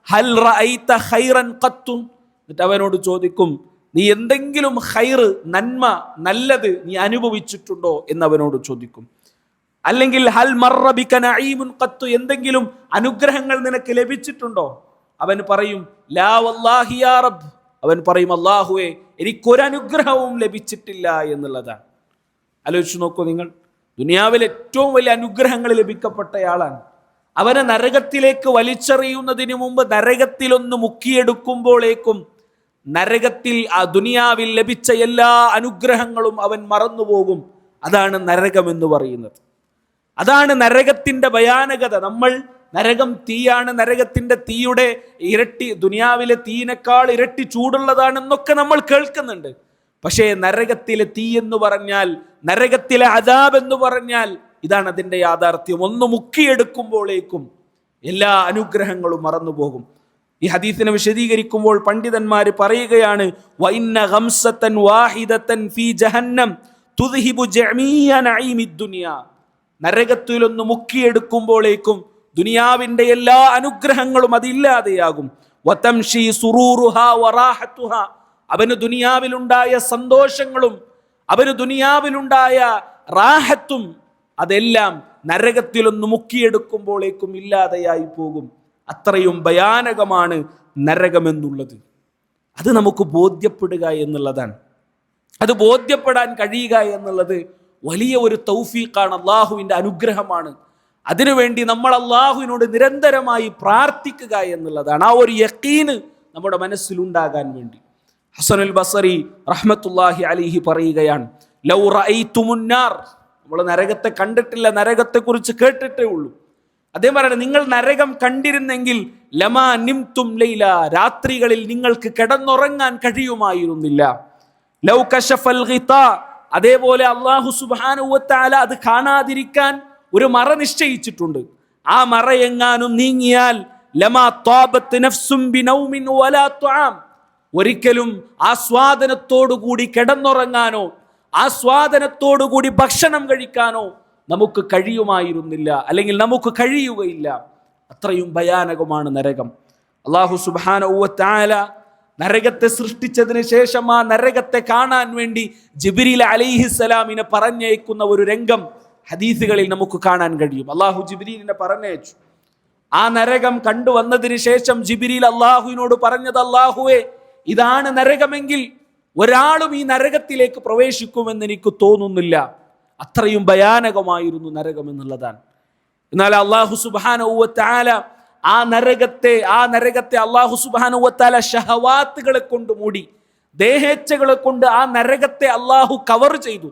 ഹൽ റഅയ്ത ഖൈറൻ ഖത്തു, എന്നിട്ട് അവനോട് ചോദിക്കും, നീ എന്തെങ്കിലും ഖൈർ, നന്മ, നല്ലത് നീ അനുഭവിച്ചിട്ടുണ്ടോ എന്ന് അവനോട് ചോദിക്കും. അല്ലെങ്കിൽ ഹൽ മർറ ബിക നഈമുൻ ഖത്തു, എന്തെങ്കിലും അനുഗ്രഹങ്ങൾ നിനക്ക് ലഭിച്ചിട്ടുണ്ടോ? അവൻ പറയും ലാ വല്ലാഹി യാ റബ്ബ്, അവൻ പറയും അല്ലാഹുവേ എനിക്കൊരനുഗ്രഹവും ലഭിച്ചിട്ടില്ല എന്നുള്ളതാണ്. ആലോചിച്ചു നോക്കൂ നിങ്ങൾ, ദുനിയാവിൽ ഏറ്റവും വലിയ അനുഗ്രഹങ്ങൾ ലഭിക്കപ്പെട്ടയാളാണ്. അവനെ നരകത്തിലേക്ക് വലിച്ചെറിയുന്നതിന് മുമ്പ് നരകത്തിലൊന്ന് മുക്കിയെടുക്കുമ്പോഴേക്കും നരകത്തിൽ, ആ ദുനിയാവിൽ ലഭിച്ച എല്ലാ അനുഗ്രഹങ്ങളും അവൻ മറന്നുപോകും. അതാണ് നരകമെന്ന് പറയുന്നത്. അതാണ് നരകത്തിന്റെ ഭയാനകത. നമ്മൾ നരകം തീയാണ്, നരകത്തിന്റെ തീയുടെ ഇരട്ടി, ദുനിയാവിലെ തീയിനേക്കാൾ ഇരട്ടി ചൂടുള്ളതാണെന്നൊക്കെ നമ്മൾ കേൾക്കുന്നുണ്ട്. പക്ഷേ നരകത്തിലെ തീ എന്ന് പറഞ്ഞാൽ, നരകത്തിലെ അദാബ് എന്ന് പറഞ്ഞാൽ ഇതാണ് അതിൻ്റെ യാഥാർത്ഥ്യം. ഒന്ന് മുക്കിയെടുക്കുമ്പോഴേക്കും എല്ലാ അനുഗ്രഹങ്ങളും മറന്നുപോകും. ഈ ഹദീസിനെ വിശദീകരിക്കുമ്പോൾ പണ്ഡിതന്മാർ പറയുകയാണ്, വഇന്ന ഗംസതൻ വാഹിദതൻ ഫീ ജഹന്നം തുദ്ഹിബു ജമീഅ നഈമിദ് ദുനിയ, നരകത്തിലൊന്ന് മുക്കിയെടുക്കുമ്പോഴേക്കും ദുനിയാവിന്റെ എല്ലാ അനുഗ്രഹങ്ങളും അതില്ലാതെയാകും. വതംഷി സുറൂറുഹാ വറാഹത്തുഹാ, അവന് ദുനിയാവിലുണ്ടായ സന്തോഷങ്ങളും അവന് ദുനിയാവിലുണ്ടായ റാഹത്തും അതെല്ലാം നരകത്തിലൊന്ന് മുക്കിയെടുക്കുമ്പോഴേക്കും ഇല്ലാതെയായി പോകും. അത്രയും ഭയാനകമാണ് നരകമെന്നുള്ളത്. അത് നമുക്ക് ബോധ്യപ്പെടുക എന്നുള്ളതാണ്. അത് ബോധ്യപ്പെടാൻ കഴിയുക എന്നുള്ളത് വലിയ ഒരു തൗഫീഖാണ്, അള്ളാഹുവിൻ്റെ അനുഗ്രഹമാണ്. അതിനുവേണ്ടി നമ്മൾ അള്ളാഹുവിനോട് നിരന്തരമായി പ്രാർത്ഥിക്കുക എന്നുള്ളതാണ്. ആ ഒരു യഖീന് നമ്മുടെ മനസ്സിലുണ്ടാകാൻ വേണ്ടി. ഹസനുൽ ബസറി റഹ്മത്തുള്ളാഹി അലൈഹി പറയുകയാണ്, ലൗ റഅയ്തുമുൻ നാർ, നമ്മൾ നരകത്തെ കണ്ടിട്ടില്ല, നരകത്തെക്കുറിച്ച് കേട്ടിട്ടേ ഉള്ളൂ. അദ്ദേഹം പറയുന്നത്, നിങ്ങൾ നരകം കണ്ടിരുന്നെങ്കിൽ ലമാ നിംതും ലൈല, രാത്രികളിൽ നിങ്ങൾക്ക് കിടന്നുറങ്ങാൻ കഴിയുമായിരുന്നില്ല. ലൗ കശഫൽ ഗിതാ, അതേപോലെ അല്ലാഹു സുബ്ഹാനഹു വ തആല അത് കാണാതിരിക്കാൻ ഒരു മറ നിശ്ചയിച്ചിട്ടുണ്ട്. ആ മറ എങ്ങാനും നീങ്ങിയാൽ ലമാ ത്വാബത് നഫ്സും ബിനൗമിൻ വലാ തുആം, ഒരിക്കലും ആസ്വാദനത്തോടുകൂടി കിടന്നുറങ്ങാനോ ആസ്വാദനത്തോടുകൂടി ഭക്ഷണം കഴിക്കാനോ നമുക്ക് കഴിയുമായിരുന്നില്ല, അല്ലെങ്കിൽ നമുക്ക് കഴിയുകയില്ല. അത്രയും ഭയാനകമാണ് നരകം. അല്ലാഹു സുബ്ഹാനഹു വ തആല നരകത്തെ സൃഷ്ടിച്ചതിന് ശേഷം ആ നരകത്തെ കാണാൻ വേണ്ടി ജിബ്രീൽ അലൈഹിസ്സലാമിനെ പറഞ്ഞയക്കുന്ന ഒരു രംഗം ഹദീസുകളിൽ നമുക്ക് കാണാൻ കഴിയും. അള്ളാഹു ജിബ്രീലിനെ പറഞ്ഞയച്ചു. ആ നരകം കണ്ടുവന്നതിന് ശേഷം ജിബ്രീൽ അള്ളാഹുവിനോട് പറഞ്ഞത്, അള്ളാഹുവേ ഇതാണ് നരകമെങ്കിൽ ഒരാളും ഈ നരകത്തിലേക്ക് പ്രവേശിക്കുമെന്ന് എനിക്ക് തോന്നുന്നില്ല. അത്രയും ഭയാനകമായിരുന്നു നരകം എന്നുള്ളതാണ്. എന്നാൽ അള്ളാഹു സുബ്ഹാനഹു വ തആല ആ നരകത്തെ അള്ളാഹു സുബ്ഹാനഹു വ തആല ഷഹവാത്തുകളെ കൊണ്ട് മൂടി, ദേഹേച്ഛകളെ കൊണ്ട് ആ നരകത്തെ അള്ളാഹു കവർ ചെയ്തു.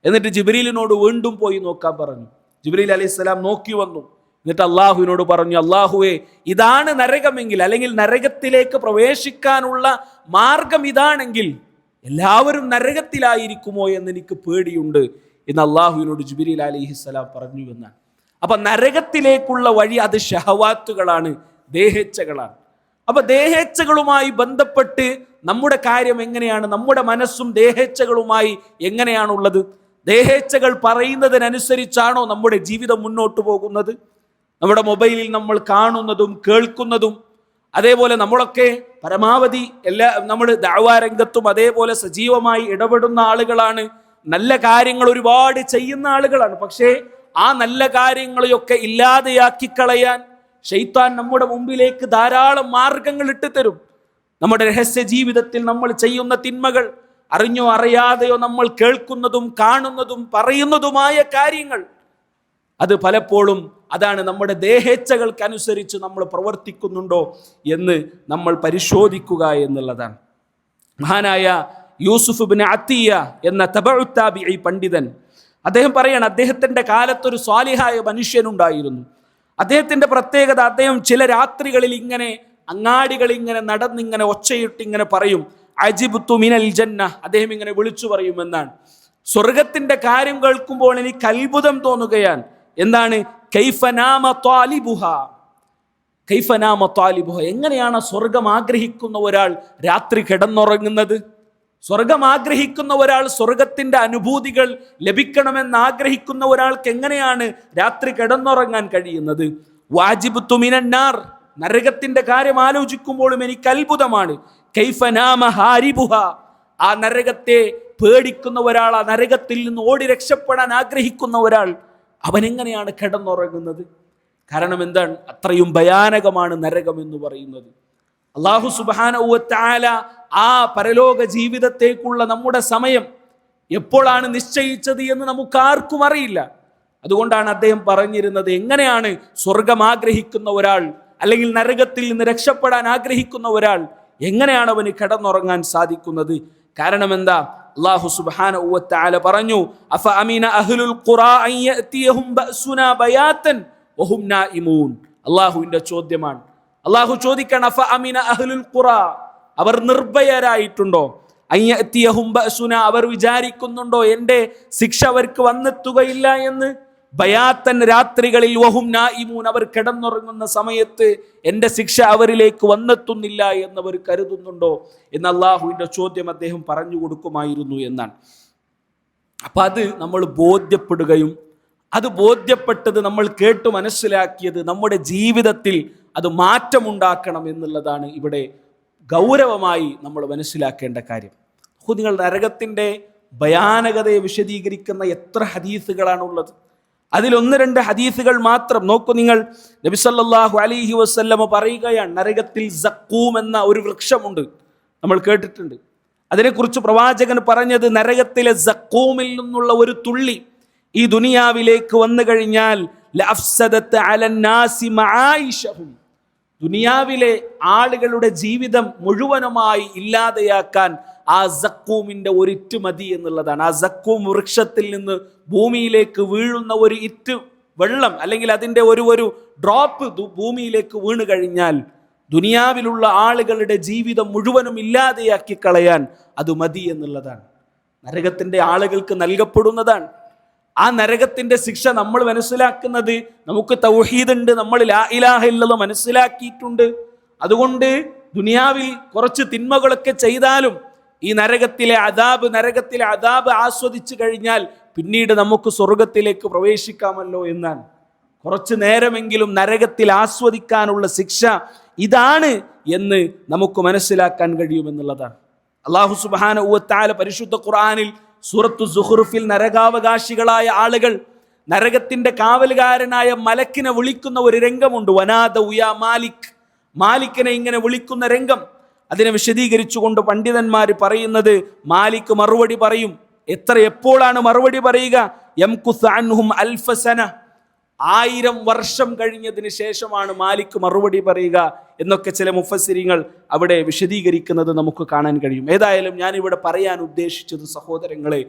എന്നിട്ട് ജിബ്രീലിനോട് വീണ്ടും പോയി നോക്കാൻ പറഞ്ഞു. ജിബ്രീൽ അലൈഹിസ്സലാം നോക്കി വന്നു. എന്നിട്ട് അള്ളാഹുവിനോട് പറഞ്ഞു, അള്ളാഹുവേ ഇതാണ് നരകമെങ്കിൽ, അല്ലെങ്കിൽ നരകത്തിലേക്ക് പ്രവേശിക്കാനുള്ള മാർഗം ഇതാണെങ്കിൽ എല്ലാവരും നരകത്തിലായിരിക്കുമോ എന്ന് എനിക്ക് പേടിയുണ്ട് എന്ന് അള്ളാഹുവിനോട് ജിബ്രീൽ അലൈഹിസ്സലാം പറഞ്ഞു എന്നാണ്. അപ്പൊ നരകത്തിലേക്കുള്ള വഴി അത് ഷഹവാത്തുകളാണ്, ദേഹേച്ഛകളാണ്. അപ്പൊ ദേഹേച്ഛകളുമായി ബന്ധപ്പെട്ട് നമ്മുടെ കാര്യം എങ്ങനെയാണ്? നമ്മുടെ മനസ്സും ദേഹേച്ഛകളുമായി എങ്ങനെയാണുള്ളത്? ദേഹേച്ഛകൾ പറയുന്നതിനനുസരിച്ചാണോ നമ്മുടെ ജീവിതം മുന്നോട്ട് പോകുന്നത്? നമ്മുടെ മൊബൈലിൽ നമ്മൾ കാണുന്നതും കേൾക്കുന്നതും, അതേപോലെ നമ്മളൊക്കെ പരമാവധി നമ്മൾ ദഅ്വാ രംഗത്തും അതേപോലെ സജീവമായി ഇടപെടുന്ന ആളുകളാണ്, നല്ല കാര്യങ്ങൾ ഒരുപാട് ചെയ്യുന്ന ആളുകളാണ്. പക്ഷേ ആ നല്ല കാര്യങ്ങളെയൊക്കെ ഇല്ലാതെയാക്കി കളയാൻ ശൈത്താൻ നമ്മുടെ മുമ്പിലേക്ക് ധാരാളം മാർഗങ്ങൾ ഇട്ടുതരും. നമ്മുടെ രഹസ്യ ജീവിതത്തിൽ നമ്മൾ ചെയ്യുന്ന തിന്മകൾ, അറിഞ്ഞോ അറിയാതെയോ നമ്മൾ കേൾക്കുന്നതും കാണുന്നതും പറയുന്നതുമായ കാര്യങ്ങൾ, അത് പലപ്പോഴും അതാണ് നമ്മുടെ ദേഹേച്ഛകൾക്കനുസരിച്ച് നമ്മൾ പ്രവർത്തിക്കുന്നുണ്ടോ എന്ന് നമ്മൾ പരിശോധിക്കുക എന്നുള്ളതാണ്. മഹാനായ യൂസുഫ് ഇബ്നു അത്തിയ എന്ന തബഉ താബിഈ പണ്ഡിതൻ അദ്ദേഹം പറയാണ്, അദ്ദേഹത്തിൻ്റെ കാലത്തൊരു സ്വാലിഹായ മനുഷ്യനുണ്ടായിരുന്നു. അദ്ദേഹത്തിൻ്റെ പ്രത്യേകത, അദ്ദേഹം ചില രാത്രികളിൽ ഇങ്ങനെ അങ്ങാടികളിൽ ഇങ്ങനെ നടന്നിങ്ങനെ ഒച്ചയിട്ട് ഇങ്ങനെ പറയും, അജിബ്തു മിനൽ ജന്ന, അദ്ദേഹം ഇങ്ങനെ വിളിച്ചു പറയുമെന്നാണ്. സ്വർഗത്തിന്റെ കാര്യം കേൾക്കുമ്പോൾ എനിക്ക് അത്ഭുതം തോന്നുകയാണ്. എന്താണ്? കൈഫ നാമ ത്വാലിബുഹ, കൈഫ നാമ ത്വാലിബുഹ, എങ്ങനെയാണ് സ്വർഗം ആഗ്രഹിക്കുന്ന ഒരാൾ രാത്രി കിടന്നുറങ്ങുന്നത്? സ്വർഗം ആഗ്രഹിക്കുന്ന ഒരാൾ, സ്വർഗത്തിന്റെ അനുഭൂതികൾ ലഭിക്കണമെന്ന് ആഗ്രഹിക്കുന്ന ഒരാൾക്ക് എങ്ങനെയാണ് രാത്രി കിടന്നുറങ്ങാൻ കഴിയുന്നത്? വാജിബ്തു മിനന്നാർ, നരകത്തിന്റെ കാര്യം ആലോചിക്കുമ്പോഴും എനിക്ക് അത്ഭുതമാണ്. കൈഫ നാമ ഹാരിബുഹ, ആ നരകത്തെ പേടിക്കുന്ന ഒരാൾ, ആ നരകത്തിൽ നിന്ന് ഓടി രക്ഷപ്പെടാൻ ആഗ്രഹിക്കുന്ന ഒരാൾ, അവൻ എങ്ങനെയാണ് കിടന്നുറങ്ങുന്നത്? കാരണം എന്താണ്? അത്രയും ഭയാനകമാണ് നരകം എന്ന് പറയുന്നത്. അല്ലാഹു സുബ്ഹാനഹു വ തആല ആ പരലോക ജീവിതത്തേക്കുള്ള നമ്മുടെ സമയം എപ്പോഴാണ് നിശ്ചയിച്ചത് എന്ന് നമുക്ക് ആർക്കും അറിയില്ല. അതുകൊണ്ടാണ് അദ്ദേഹം പറഞ്ഞിരുന്നത്, എങ്ങനെയാണ് സ്വർഗം ആഗ്രഹിക്കുന്ന ഒരാൾ അല്ലെങ്കിൽ നരകത്തിൽ നിന്ന് രക്ഷപ്പെടാൻ ആഗ്രഹിക്കുന്ന ഒരാൾ എങ്ങനെയാണ് അവന് കിടന്നുറങ്ങാൻ സാധിക്കുന്നത്? കാരണം എന്താ? അല്ലാഹു സുബ്ഹാനഹു വ തആല പറഞ്ഞു, അഫ അമീന അഹ്ലുൽ ഖുറാ അൻ യഅതിയഹും ബഅസുനാ ബയാതൻ വഹും നായിമൂൻ. അല്ലാഹുവിന്റെ ചോദ്യമാണ്. അല്ലാഹു ചോദിക്കണം, അഫ അമീന അഹ്ലുൽ ഖുറാ, അവർ നിർഭയരായിട്ടുണ്ടോ? അൻ യഅതിയഹും ബഅസുനാ, അവർ വിചാരിക്കുന്നുണ്ടോ എൻ്റെ ശിക്ഷ അവർക്ക് വന്നെത്തുകയില്ല എന്ന്? ബയാത്തൻ, രാത്രികളിൽ, വഹും നായിമൂൻ, അവർ കിടന്നുറങ്ങുന്ന സമയത്ത് എൻ്റെ ശിക്ഷ അവരിലേക്ക് വന്നെത്തുന്നില്ല എന്നവർ കരുതുന്നുണ്ടോ എന്ന് അള്ളാഹുവിൻ്റെ ചോദ്യം അദ്ദേഹം പറഞ്ഞു കൊടുക്കുമായിരുന്നു എന്നാണ്. അപ്പം അത് നമ്മൾ ബോധ്യപ്പെടുകയും അത് ബോധ്യപ്പെട്ടത് നമ്മൾ കേട്ടു മനസ്സിലാക്കിയത് നമ്മുടെ ജീവിതത്തിൽ അത് മാറ്റമുണ്ടാക്കണം എന്നുള്ളതാണ് ഇവിടെ ഗൗരവമായി നമ്മൾ മനസ്സിലാക്കേണ്ട കാര്യം. നിങ്ങൾ നരകത്തിൻ്റെ ഭയാനകതയെ വിശദീകരിക്കുന്ന എത്ര ഹദീസുകളാണുള്ളത്? അതിലൊന്ന് രണ്ട് ഹദീസുകൾ മാത്രം നോക്കൂ നിങ്ങൾ. നബി സല്ലല്ലാഹു അലൈഹി വസല്ലമ പറയുകയാണ്, നരകത്തിൽ സഖൂം എന്ന ഒരു വൃക്ഷമുണ്ട്, നമ്മൾ കേട്ടിട്ടുണ്ട്. അതിനെക്കുറിച്ച് പ്രവാചകൻ പറഞ്ഞത്, നരകത്തിലെ സഖൂമിൽ നിന്നുള്ള ഒരു തുള്ളി ഈ ദുനിയാവിലേക്ക് വന്നു കഴിഞ്ഞാൽ ലഅഫ്സദത അലന്നാസി മആയിശഹും, ദുനിയാവിലെ ആളുകളുടെ ജീവിതം മുഴുവനുമായി ഇല്ലാതെയാക്കാൻ ആ സഖൂമിന്റെ ഒരു ഇറ്റ് മതി എന്നുള്ളതാണ്. ആ സഖൂം വൃക്ഷത്തിൽ നിന്ന് ഭൂമിയിലേക്ക് വീഴുന്ന ഒരു ഇറ്റ് വെള്ളം അല്ലെങ്കിൽ അതിൻ്റെ ഒരു ഡ്രോപ്പ് ഭൂമിയിലേക്ക് വീണ് കഴിഞ്ഞാൽ ദുനിയാവിലുള്ള ആളുകളുടെ ജീവിതം മുഴുവനും ഇല്ലാതെയാക്കി കളയാൻ അത് മതി എന്നുള്ളതാണ്. നരകത്തിൻ്റെ ആളുകൾക്ക് നൽകപ്പെടുന്നതാണ്. ആ നരകത്തിന്റെ ശിക്ഷ നമ്മൾ മനസ്സിലാക്കുന്നത്, നമുക്ക് തൗഹീദുണ്ട്, നമ്മൾ ലാ ഇലാഹ ഇല്ലല്ലാഹ് മനസ്സിലാക്കിയിട്ടുണ്ട്. അതുകൊണ്ട് ദുനിയാവിൽ കുറച്ച് തിന്മകളൊക്കെ ചെയ്താലും ഈ നരകത്തിലെ അദാബ് ആസ്വദിച്ചു കഴിഞ്ഞാൽ പിന്നീട് നമുക്ക് സ്വർഗത്തിലേക്ക് പ്രവേശിക്കാമല്ലോ എന്നാണ്. കുറച്ചു നേരമെങ്കിലും നരകത്തിൽ ആസ്വദിക്കാനുള്ള ശിക്ഷ ഇതാണ് എന്ന് നമുക്ക് മനസ്സിലാക്കാൻ കഴിയുമെന്നുള്ളതാണ്. അല്ലാഹു സുബ്ഹാനഹു വ തആല പരിശുദ്ധ ഖുർആനിൽ സൂറത്തു സുഖ്റുഫിൽ നരകാവകാശികളായ ആളുകൾ നരകത്തിന്റെ കാവലുകാരനായ മലക്കിനെ വിളിക്കുന്ന ഒരു രംഗമുണ്ട്. വനാദൗ യാ മാലിക്, മാലിക്കിനെ ഇങ്ങനെ വിളിക്കുന്ന രംഗം. അതിനെ വിശദീകരിച്ചുകൊണ്ട് പണ്ഡിതന്മാർ പറയുന്നത്, മാലിക് മറുപടി പറയും. എപ്പോഴാണ് മറുപടി പറയുക? യംകുസ് അൻഹും അൽഫ സന, 1000 വർഷം കഴിഞ്ഞതിന് ശേഷമാണ് മാലിക് മറുപടി പറയുക എന്നൊക്കെ ചില മുഫസ്സിരിങ്ങൾ അവിടെ വിശദീകരിക്കുന്നത് നമുക്ക് കാണാൻ കഴിയും. ഏതായാലും ഞാനിവിടെ പറയാൻ ഉദ്ദേശിച്ചത്, സഹോദരങ്ങളെ,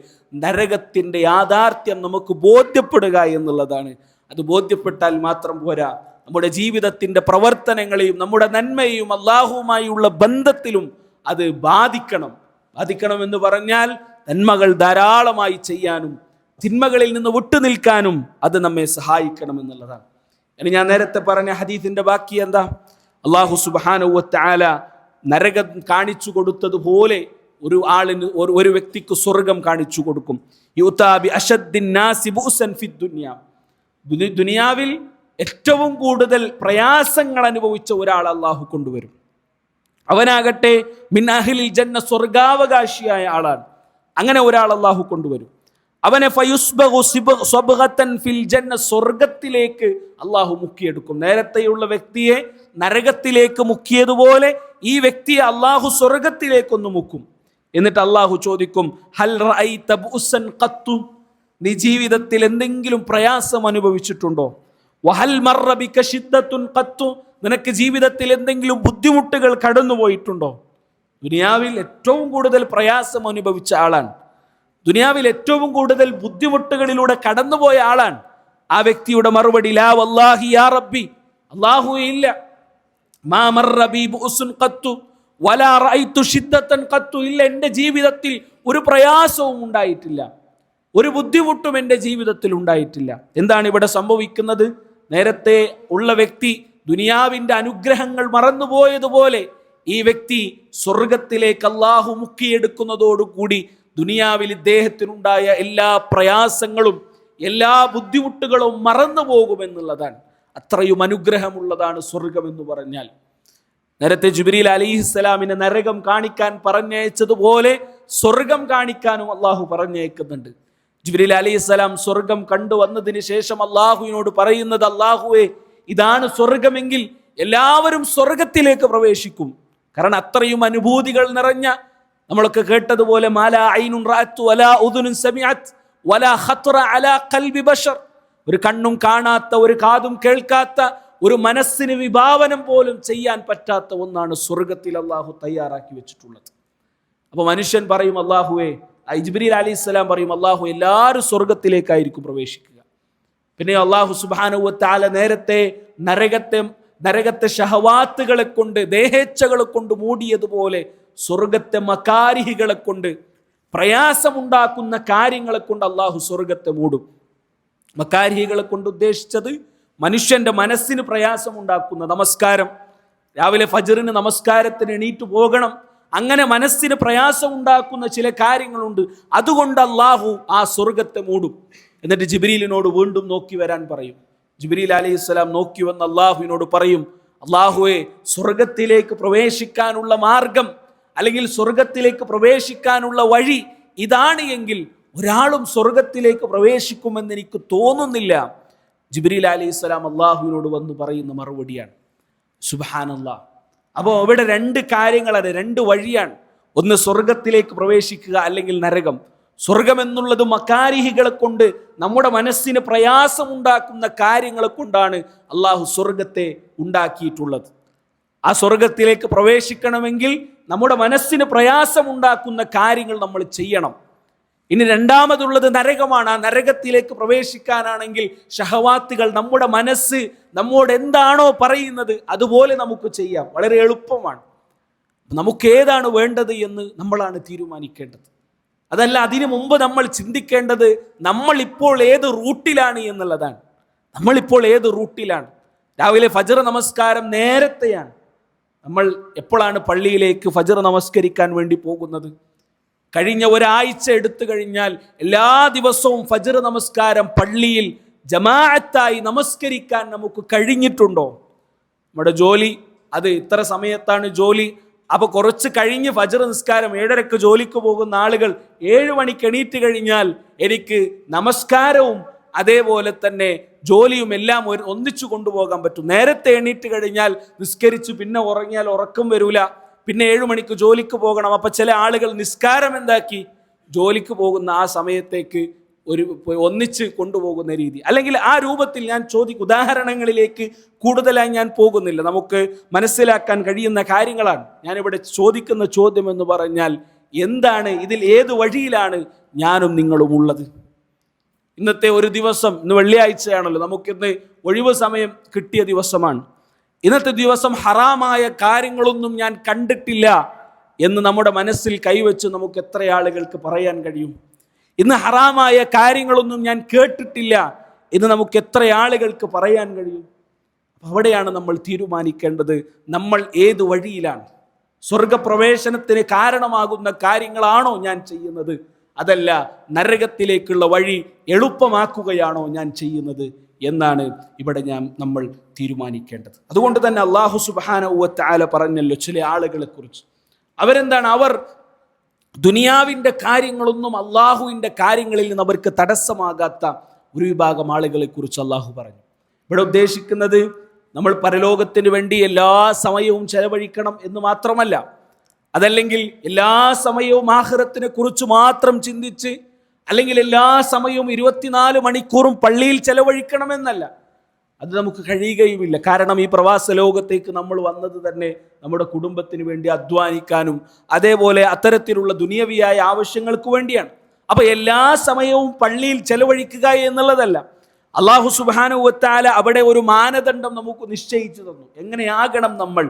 നരകത്തിൻ്റെ യാഥാർത്ഥ്യം നമുക്ക് ബോധ്യപ്പെടുക എന്നുള്ളതാണ്. അത് ബോധ്യപ്പെട്ടാൽ മാത്രം പോരാ, നമ്മുടെ ജീവിതത്തിൻ്റെ പ്രവർത്തനങ്ങളെയും നമ്മുടെ നന്മയെയും അല്ലാഹുവുമായുള്ള ബന്ധത്തിലും അത് ബാധിക്കണം എന്ന് പറഞ്ഞാൽ നന്മകൾ ധാരാളമായി ചെയ്യാനും തിന്മകളിൽ നിന്ന് വിട്ടുനിൽക്കാനും അത് നമ്മെ സഹായിക്കണം എന്നുള്ളതാണ്. ഇനി ഞാൻ നേരത്തെ പറഞ്ഞ ഹദീസിന്റെ ബാക്കി എന്താ? അല്ലാഹു സുബ്ഹാനഹു വ തആല നരകം കാണിച്ചു കൊടുത്തതുപോലെ ഒരു വ്യക്തിക്ക് സ്വർഗം കാണിച്ചു കൊടുക്കും. യുതാ ബി അശദ്ദിൻ നാസി ബുഅസൻ ഫിദ് ദുനിയ, ദുനിയാവിൽ ഏറ്റവും കൂടുതൽ പ്രയാസങ്ങൾ അനുഭവിച്ച ഒരാൾ അല്ലാഹു കൊണ്ടുവരും. അവനാകട്ടെ മിൻ അഹ്ലിൽ ജന്ന, സ്വർഗാവകാശിയായ ആളാണ്. അങ്ങനെ ഒരാൾ അല്ലാഹു കൊണ്ടുവരും. അവനെ ഫയുസ്ബഗു സ്വബ്ഗതൻ ഫിൽ ജന്ന, സ്വർഗത്തിലേക്ക് അല്ലാഹു മുക്കിയെടുക്കും. നേരത്തെയുള്ള വ്യക്തിയെ നരകത്തിലേക്ക് മുക്കിയതുപോലെ ഈ വ്യക്തിയെ അല്ലാഹു സ്വർഗത്തിലേക്കൊന്ന് മുക്കും. എന്നിട്ട് അല്ലാഹു ചോദിക്കും, ഹൽ റഅയ്ത ബുഅസൻ ഖത്തു, നീ ജീവിതത്തിൽ എന്തെങ്കിലും പ്രയാസം അനുഭവിച്ചിട്ടുണ്ടോ? വഹൽ മർറ ബിക ശിദ്ദത്തുൻ ഖത്തു, നിനക്ക് ജീവിതത്തിൽ എന്തെങ്കിലും ബുദ്ധിമുട്ടുകൾ കടന്നുപോയിട്ടുണ്ടോ? ദുനിയാവിൽ ഏറ്റവും കൂടുതൽ പ്രയാസം അനുഭവിച്ച ആളാണ്, ദുനിയാവിൽ ഏറ്റവും കൂടുതൽ ബുദ്ധിമുട്ടുകളിലൂടെ കടന്നുപോയ ആളാണ്. ആ വ്യക്തിയുടെ മറുപടി ലാ വല്ലാഹി യാ റബ്ബി, അല്ലാഹുവേ ഇല്ല, മാ മർറ ബി ബുഅ്സുൻ ഖത്തു വലാ റഅയ്തു ശിദ്ദത്തൻ ഖത്തു, ഇല്ല, എൻ്റെ ജീവിതത്തിൽ ഒരു പ്രയാസവും ഉണ്ടായിട്ടില്ല, ഒരു ബുദ്ധിമുട്ടും എൻ്റെ ജീവിതത്തിൽ ഉണ്ടായിട്ടില്ല. എന്താണ് ഇവിടെ സംഭവിക്കുന്നത്? നേരത്തെ ഉള്ള വ്യക്തി ദുനിയാവിൻ്റെ അനുഗ്രഹങ്ങൾ മറന്നുപോയതുപോലെ ഈ വ്യക്തി സ്വർഗത്തിലേക്ക് അല്ലാഹു മുക്കിയെടുക്കുന്നതോടുകൂടി ദുനിയാവിൽ ഇദ്ദേഹത്തിനുണ്ടായ എല്ലാ പ്രയാസങ്ങളും എല്ലാ ബുദ്ധിമുട്ടുകളും മറന്നു പോകുമെന്നുള്ളതാണ്. അത്രയും അനുഗ്രഹമുള്ളതാണ് സ്വർഗം എന്ന് പറഞ്ഞാൽ. നേരത്തെ ജിബ്രീൽ അലൈഹിസ്സലാമിനെ നരകം കാണിക്കാൻ പറഞ്ഞയച്ചതുപോലെ സ്വർഗം കാണിക്കാനും അള്ളാഹു പറഞ്ഞയക്കുന്നുണ്ട്. ജിബ്രീൽ അലൈഹിസ്സലാം സ്വർഗം കണ്ടുവന്നതിന് ശേഷം അള്ളാഹുവിനോട് പറയുന്നത്, അള്ളാഹുവേ, ഇതാണ് സ്വർഗമെങ്കിൽ എല്ലാവരും സ്വർഗത്തിലേക്ക് പ്രവേശിക്കും. കാരണം അത്രയും അനുഭൂതികൾ നിറഞ്ഞ, നമ്മളൊക്കെ കേട്ടതുപോലെ മാലാ ഐനുൻ റഅത്ത് വലാ ഉദുനുൻ സമിഅത്ത് വലാ ഖത്റ അലാ ഖൽബി ബശർ, ഒരു കണ്ണും കാണാത്ത, ഒരു കാതും കേൾക്കാത്ത, ഒരു മനസ്സിന് വിഭാവനം പോലും ചെയ്യാൻ പറ്റാത്ത ഒന്നാണ് സ്വർഗത്തിൽ അള്ളാഹു തയ്യാറാക്കി വെച്ചിട്ടുള്ളത്. അപ്പോൾ മനുഷ്യൻ പറയും, അള്ളാഹുവേ, ജിബ്രീൽ അലൈഹിസ്സലാം പറയും, അള്ളാഹു, എല്ലാവരും സ്വർഗത്തിലേക്കായിരിക്കും പ്രവേശിക്കുക. പിന്നെ അള്ളാഹു സുബ്ഹാനഹു വ തആല നേരത്തെ നരകത്തെ ഷഹവാത്തുകളെ കൊണ്ട്, ദേഹേച്ഛകളെ കൊണ്ട് മൂടിയതുപോലെ സ്വർഗത്തെ മകാരിഹികളെ കൊണ്ട്, പ്രയാസമുണ്ടാക്കുന്ന കാര്യങ്ങളെ കൊണ്ട് അള്ളാഹു സ്വർഗത്തെ മൂടും. മകാരിഹികളെ കൊണ്ട് ഉദ്ദേശിച്ചത് മനുഷ്യന്റെ മനസ്സിന് പ്രയാസമുണ്ടാക്കുന്ന നമസ്കാരം, രാവിലെ ഫജ്റിന് നമസ്കാരത്തിന് എണീറ്റ് പോകണം, അങ്ങനെ മനസ്സിന് പ്രയാസം ഉണ്ടാക്കുന്ന ചില കാര്യങ്ങളുണ്ട്. അതുകൊണ്ട് അള്ളാഹു ആ സ്വർഗത്തെ മൂടും. എന്നിട്ട് ജിബ്രീലിനോട് വീണ്ടും നോക്കി വരാൻ പറയും. ജിബ്രീൽ അലൈഹിസ്സലാം നോക്കി വന്ന് അള്ളാഹുവിനോട് പറയും, അള്ളാഹുവേ, സ്വർഗത്തിലേക്ക് പ്രവേശിക്കാനുള്ള മാർഗം അല്ലെങ്കിൽ സ്വർഗത്തിലേക്ക് പ്രവേശിക്കാനുള്ള വഴി ഇതാണ് എങ്കിൽ ഒരാളും സ്വർഗത്തിലേക്ക് പ്രവേശിക്കുമെന്ന് എനിക്ക് തോന്നുന്നില്ല. ജിബ്രീൽ അലൈഹിസ്സലാം അള്ളാഹുവിനോട് വന്ന് പറയുന്ന മറുപടിയാണ്. സുബ്ഹാനല്ലാഹ്. അപ്പോൾ ഇവിടെ രണ്ട് കാര്യങ്ങളാണ്, രണ്ട് വഴിയാണ്. ഒന്ന് സ്വർഗത്തിലേക്ക് പ്രവേശിക്കുക, അല്ലെങ്കിൽ നരകം. സ്വർഗം എന്നുള്ളത് മക്കാരിഹികളെ കൊണ്ട്, നമ്മുടെ മനസ്സിന് പ്രയാസമുണ്ടാക്കുന്ന കാര്യങ്ങളെ കൊണ്ടാണ് അള്ളാഹു സ്വർഗത്തെ ഉണ്ടാക്കിയിട്ടുള്ളത്. ആ സ്വർഗത്തിലേക്ക് പ്രവേശിക്കണമെങ്കിൽ നമ്മുടെ മനസ്സിന് പ്രയാസമുണ്ടാക്കുന്ന കാര്യങ്ങൾ നമ്മൾ ചെയ്യണം. ഇനി രണ്ടാമതുള്ളത് നരകമാണ്. ആ നരകത്തിലേക്ക് പ്രവേശിക്കാനാണെങ്കിൽ ഷഹവാത്തുകൾ, നമ്മുടെ മനസ്സ് നമ്മോട് എന്താണോ പറയുന്നത് അതുപോലെ നമുക്ക് ചെയ്യാം. വളരെ എളുപ്പമാണ്. നമുക്ക് ഏതാണ് വേണ്ടത് എന്ന് നമ്മളാണ് തീരുമാനിക്കേണ്ടത്. അതല്ല, അതിനു മുമ്പ് നമ്മൾ ചിന്തിക്കേണ്ടത് നമ്മൾ ഇപ്പോൾ ഏത് റൂട്ടിലാണ് എന്നുള്ളതാണ്. നമ്മളിപ്പോൾ ഏത് റൂട്ടിലാണ്? രാവിലെ ഫജ്ർ നമസ്കാരം നേരത്തെയാണ്. നമ്മൾ എപ്പോഴാണ് പള്ളിയിലേക്ക് ഫജ്ർ നമസ്കരിക്കാൻ വേണ്ടി പോകുന്നത്? കഴിഞ്ഞ ഒരാഴ്ച എടുത്തു കഴിഞ്ഞാൽ എല്ലാ ദിവസവും ഫജ്ർ നമസ്കാരം പള്ളിയിൽ ജമാഅത്തായി നമസ്കരിക്കാൻ നമുക്ക് കഴിഞ്ഞിട്ടുണ്ടോ? നമ്മുടെ ജോലി, അത് ഇത്ര സമയത്താണ് ജോലി, അപ്പോൾ കുറച്ച് കഴിഞ്ഞ് ഫജ്ർ നിസ്കാരം 7:30 ജോലിക്ക് പോകുന്ന ആളുകൾ 7 മണിക്ക് എണീറ്റ് കഴിഞ്ഞാൽ എനിക്ക് നമസ്കാരവും അതേപോലെ തന്നെ ജോലിയും എല്ലാം ഒന്നിച്ചു കൊണ്ടുപോകാൻ പറ്റും. നേരത്തെ എണീറ്റ് കഴിഞ്ഞാൽ നിസ്കരിച്ച് പിന്നെ ഉറങ്ങിയാൽ ഉറക്കം വരൂല, പിന്നെ 7 മണിക്ക് ജോലിക്ക് പോകണം. അപ്പം ചില ആളുകൾ നിസ്കാരം എന്താക്കി, ജോലിക്ക് പോകുന്ന ആ സമയത്തേക്ക് ഒന്നിച്ച് കൊണ്ടുപോകുന്ന രീതി, അല്ലെങ്കിൽ ആ രൂപത്തിൽ ഞാൻ ഉദാഹരണങ്ങളിലേക്ക് കൂടുതലായി ഞാൻ പോകുന്നില്ല, നമുക്ക് മനസ്സിലാക്കാൻ കഴിയുന്ന കാര്യങ്ങളാണ്. ഞാനിവിടെ ചോദിക്കുന്ന ചോദ്യം എന്ന് പറഞ്ഞാൽ, എന്താണ് ഇതിൽ, ഏത് വഴിയിലാണ് ഞാനും നിങ്ങളും ഉള്ളത്? ഇന്നത്തെ ഒരു ദിവസം, ഇന്ന് വെള്ളിയാഴ്ചയാണല്ലോ, നമുക്കിന്ന് ഒഴിവ് സമയം കിട്ടിയ ദിവസമാണ്. ഇന്നത്തെ ദിവസം ഹറാമായ കാര്യങ്ങളൊന്നും ഞാൻ കണ്ടിട്ടില്ല എന്ന് നമ്മുടെ മനസ്സിൽ കൈവച്ച് നമുക്ക് എത്ര ആളുകൾക്ക് പറയാൻ കഴിയും? ഇന്ന് ഹറാമായ കാര്യങ്ങളൊന്നും ഞാൻ കേട്ടിട്ടില്ല എന്ന് നമുക്ക് എത്ര ആളുകൾക്ക് പറയാൻ കഴിയും? അവിടെയാണ് നമ്മൾ തീരുമാനിക്കേണ്ടത്, നമ്മൾ ഏത് വഴിയിലാണ്. സ്വർഗപ്രവേശനത്തിന് കാരണമാകുന്ന കാര്യങ്ങളാണോ ഞാൻ ചെയ്യുന്നത്? അതല്ല, നരകത്തിലേക്കുള്ള വഴി എളുപ്പമാക്കുകയാണോ ഞാൻ ചെയ്യുന്നത് എന്നാണ് ഇവിടെ നമ്മൾ തീരുമാനിക്കേണ്ടത്. അതുകൊണ്ട് തന്നെ അല്ലാഹു സുബ്ഹാനഹു വ തആല പറഞ്ഞല്ലോ ചില ആളുകളെ കുറിച്ച്. അവരെന്താണ്? അവർ ദുനിയാവിൻ്റെ കാര്യങ്ങളൊന്നും അള്ളാഹുവിൻ്റെ കാര്യങ്ങളിൽ നിന്ന് അവർക്ക് തടസ്സമാകാത്ത ഒരു വിഭാഗം ആളുകളെ കുറിച്ച് അള്ളാഹു പറഞ്ഞു. ഇവിടെ ഉദ്ദേശിക്കുന്നത് നമ്മൾ പരലോകത്തിന് വേണ്ടി എല്ലാ സമയവും ചെലവഴിക്കണം എന്ന് മാത്രമല്ല, അതല്ലെങ്കിൽ എല്ലാ സമയവും ആഖിറത്തിനെ കുറിച്ച് മാത്രം ചിന്തിച്ച് അല്ലെങ്കിൽ എല്ലാ സമയവും 24 മണിക്കൂറും പള്ളിയിൽ ചെലവഴിക്കണമെന്നല്ല. അത് നമുക്ക് കഴിയുകയുമില്ല. കാരണം ഈ പ്രവാസ ലോകത്തേക്ക് നമ്മൾ വന്നത് തന്നെ നമ്മുടെ കുടുംബത്തിന് വേണ്ടി അധ്വാനിക്കാനും അതേപോലെ അത്തരത്തിലുള്ള ദുനിയവിയായ ആവശ്യങ്ങൾക്ക് വേണ്ടിയാണ്. അപ്പൊ എല്ലാ സമയവും പള്ളിയിൽ ചെലവഴിക്കുക എന്നുള്ളതല്ല. അല്ലാഹു സുബ്ഹാനഹു വ തആല അവിടെ ഒരു മാനദണ്ഡം നമുക്ക് നിശ്ചയിച്ചു തന്നു. എങ്ങനെയാകണം നമ്മൾ?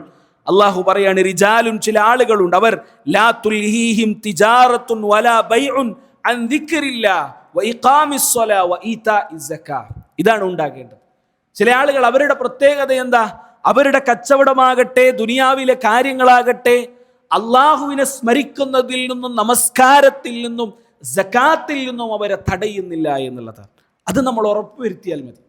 അല്ലാഹു പറയാണ്, റിജാലുൻ, ചില ആളുകളുണ്ട്, അവർ ലാ തുൽഹീഹിം തിജാറത്തുൻ വലാ ബൈഉൻ അൻ ദിക്രില്ലാഹ് വ ഇഖാമിസ് സ്വലാ വ ഈതാഇസ് സക്കാത്ത്. ഇതാണ് ഉണ്ടാകേണ്ടത്. ചില ആളുകൾ, അവരുടെ പ്രത്യേകത എന്താ? അവരുടെ കച്ചവടമാകട്ടെ, ദുനിയാവിലെ കാര്യങ്ങളാകട്ടെ, അള്ളാഹുവിനെ സ്മരിക്കുന്നതിൽ നിന്നും നമസ്കാരത്തിൽ നിന്നും സക്കാത്തിൽ നിന്നും അവരെ തടയുന്നില്ല എന്നുള്ളതാണ്. അത് നമ്മൾ ഉറപ്പുവരുത്തിയാൽ മതി.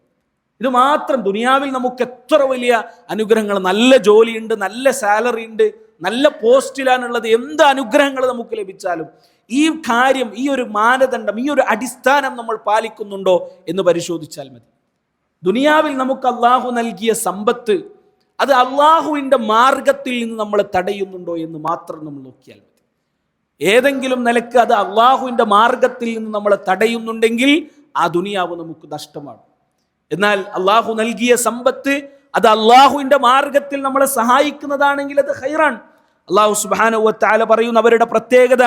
ഇത് മാത്രം. ദുനിയാവിൽ നമുക്ക് എത്ര വലിയ അനുഗ്രഹങ്ങൾ, നല്ല ജോലിയുണ്ട്, നല്ല സാലറി ഉണ്ട്, നല്ല പോസ്റ്റിലാണുള്ളത്, എന്ത് അനുഗ്രഹങ്ങൾ നമുക്ക് ലഭിച്ചാലും ഈ കാര്യം, ഈ ഒരു മാനദണ്ഡം, ഈ ഒരു അടിസ്ഥാനം നമ്മൾ പാലിക്കുന്നുണ്ടോ എന്ന് പരിശോധിച്ചാൽ മതി. ദുനിയാവിൽ നമുക്ക് അള്ളാഹു നൽകിയ സമ്പത്ത്, അത് അള്ളാഹുവിൻ്റെ മാർഗത്തിൽ നിന്ന് നമ്മൾ തടയുന്നുണ്ടോ എന്ന് മാത്രം നമ്മൾ നോക്കിയാൽ മതി. ഏതെങ്കിലും നിലക്ക് അത് അള്ളാഹുവിൻ്റെ മാർഗത്തിൽ നിന്ന് നമ്മളെ തടയുന്നുണ്ടെങ്കിൽ ആ ദുനിയാവ് നമുക്ക് നഷ്ടമാണ്. എന്നാൽ അള്ളാഹു നൽകിയ സമ്പത്ത് അത് അള്ളാഹുവിൻ്റെ മാർഗത്തിൽ നമ്മളെ സഹായിക്കുന്നതാണെങ്കിൽ അത് ഖൈറാണ്. അല്ലാഹു സുബ്ഹാനഹു വ തആല പറയുന്ന അവരുടെ പ്രത്യേകത,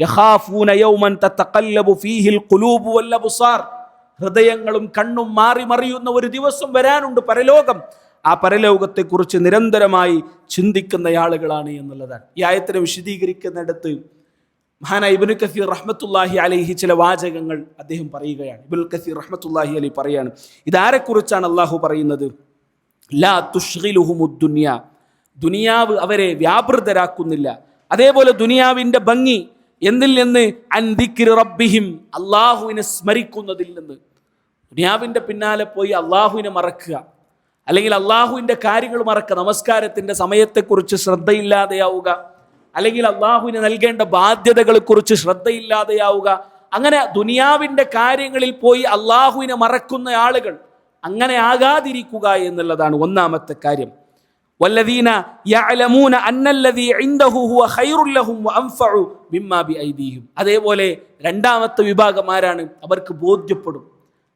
യഖാഫൂന യൗമൻ തതഖല്ലബു ഫീഹിൽ ഖുലൂബു വൽ അബ്സാർ, ഹൃദയങ്ങളും കണ്ണും മാറി മറിയുന്ന ഒരു ദിവസം വരാനുണ്ട്, പരലോകം. ആ പരലോകത്തെക്കുറിച്ച് നിരന്തരമായി ചിന്തിക്കുന്ന ആളുകളാണ് എന്നുള്ളതാണ്. ഈ ആയത്തിനെ വിശദീകരിക്കുന്നിടത്ത് മഹാനായ ഇബ്നു കസീർ റഹ്മത്തുള്ളാഹി അലൈഹി ചില വാചകങ്ങൾ അദ്ദേഹം പറയുകയാണ്. ഇബ്നു കസീർ റഹ്മത്തുള്ളാഹി അലൈഹി പറയാണ്, ഇതാരെക്കുറിച്ചാണ് അള്ളാഹു പറയുന്നത്? ലാ തുഷ്ഗിലുഹുമുദ് ദുനിയ, ദുനിയാവ് അവരെ വ്യാപൃതരാക്കുന്നില്ല. അതേപോലെ ദുനിയാവിൻ്റെ ഭംഗി എന്നിൽ നിന്ന്, അൻ ദിക്രി റബ്ബിഹിം, അള്ളാഹുവിനെ സ്മരിക്കുന്നതിൽ നിന്ന്. ദുനിയാവിൻ്റെ പിന്നാലെ പോയി അള്ളാഹുവിനെ മറക്കുക, അല്ലെങ്കിൽ അള്ളാഹുവിൻ്റെ കാര്യങ്ങൾ മറക്കുക, നമസ്കാരത്തിൻ്റെ സമയത്തെക്കുറിച്ച് ശ്രദ്ധയില്ലാതെയാവുക, അല്ലെങ്കിൽ അള്ളാഹുവിന് നൽകേണ്ട ബാധ്യതകളെക്കുറിച്ച് ശ്രദ്ധയില്ലാതെയാവുക, അങ്ങനെ ദുനിയാവിൻ്റെ കാര്യങ്ങളിൽ പോയി അള്ളാഹുവിനെ മറക്കുന്ന ആളുകൾ, അങ്ങനെ ആകാതിരിക്കുക എന്നുള്ളതാണ് ഒന്നാമത്തെ കാര്യം. വല്ലദീന യഅലമൂന അന്നല്ലദീ ഇൻദഹു ഹുവ ഖൈറുൽ ലഹും വഅൻഫഉ മിമ്മാ ബിഐദീഹിം. അതേപോലെ രണ്ടാമത്തെ വിഭാഗം ആരാണ്? അവർക്ക് ബോധ്യപ്പെടും,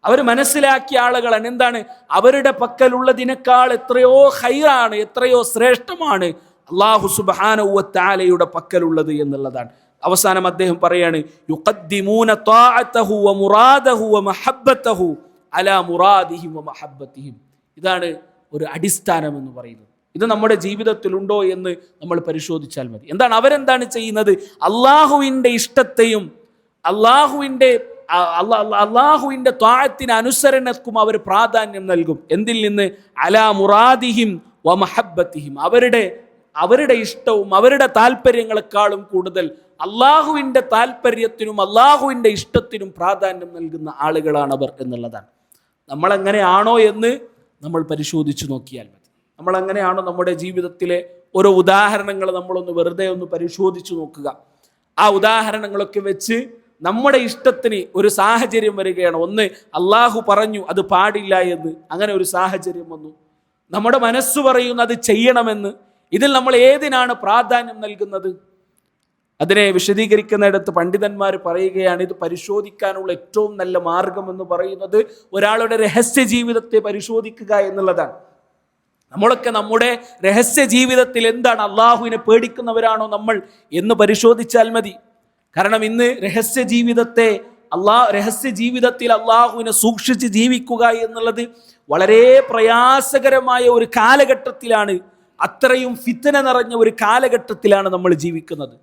അവർ മനസ്സിലാക്കിയ ആളുകളാണ്. എന്താണ്? അവരുടെ പക്കലുള്ളതിനേക്കാൾ എത്രയോ ഖൈറാണ്, എത്രയോ ശ്രേഷ്ഠമാണ് അല്ലാഹു സുബ്ഹാനഹു വ തആലയുടെ പക്കലുള്ളത് എന്നുള്ളതാണ്. അവസാനം അദ്ദേഹം പറയാണ്, യുഖദ്ദിമൂന ത്വാഅതഹു വ മുറാദഹു വ മഹബ്ബതഹു അലാ മുറാദിഹിം വ മഹബ്ബതിഹിം. ഇതാണ് ഒരു അടിസ്ഥാനം എന്ന് പറയുന്നത്. ഇത് നമ്മുടെ ജീവിതത്തിലുണ്ടോ എന്ന് നമ്മൾ പരിശോധിച്ചാൽ മതി. എന്താണ് അവരെന്താണ് ചെയ്യുന്നത്? അള്ളാഹുവിൻ്റെ ഇഷ്ടത്തെയും അള്ളാഹുവിൻ്റെ ത്വാഅത്തിന് അനുസരണക്കും അവർ പ്രാധാന്യം നൽകും. എന്തിൽ നിന്ന്? അലാ മുറാദിഹിം വ മഹബ്ബതിഹിം. അവരുടെ ഇഷ്ടവും അവരുടെ താല്പര്യങ്ങളെക്കാളും കൂടുതൽ അള്ളാഹുവിൻ്റെ താല്പര്യത്തിനും അള്ളാഹുവിൻ്റെ ഇഷ്ടത്തിനും പ്രാധാന്യം നൽകുന്ന ആളുകളാണ് അവർ എന്നുള്ളതാണ്. നമ്മളെങ്ങനെയാണോ എന്ന് നമ്മൾ പരിശോധിച്ച് നോക്കിയാൽ മതി. നമ്മളെങ്ങനെയാണോ നമ്മുടെ ജീവിതത്തിലെ ഓരോ ഉദാഹരണങ്ങൾ നമ്മളൊന്ന് വെറുതെ ഒന്ന് പരിശോധിച്ച് നോക്കുക. ആ ഉദാഹരണങ്ങളൊക്കെ വെച്ച് നമ്മുടെ ഇഷ്ടത്തിന് ഒരു സാഹചര്യം വരികയാണ്. ഒന്ന്, അള്ളാഹു പറഞ്ഞു അത് പാടില്ല എന്ന്, അങ്ങനെ ഒരു സാഹചര്യം വന്നു. നമ്മുടെ മനസ്സ് പറയുന്നു അത് ചെയ്യണമെന്ന്. ഇതിൽ നമ്മൾ ഏതിനാണ് പ്രാധാന്യം നൽകുന്നത്? അതിനെ വിശദീകരിക്കുന്നിടത്ത് പണ്ഡിതന്മാർ പറയുകയാണ്, ഇത് പരിശോധിക്കാനുള്ള ഏറ്റവും നല്ല മാർഗം എന്ന് പറയുന്നത് ഒരാളുടെ രഹസ്യ ജീവിതത്തെ പരിശോധിക്കുക എന്നുള്ളതാണ്. നമ്മളൊക്കെ നമ്മുടെ രഹസ്യ ജീവിതത്തിൽ എന്താണ്? അള്ളാഹുവിനെ പേടിക്കുന്നവരാണോ നമ്മൾ എന്ന് പരിശോധിച്ചാൽ മതി. കാരണം ഇന്ന് രഹസ്യ ജീവിതത്തിൽ അള്ളാഹുവിനെ സൂക്ഷിച്ച് ജീവിക്കുക എന്നുള്ളത് വളരെ പ്രയാസകരമായ ഒരു കാലഘട്ടത്തിലാണ്, അത്രയും ഫിത്ന നിറഞ്ഞ ഒരു കാലഘട്ടത്തിലാണ് നമ്മൾ ജീവിക്കുന്നത്.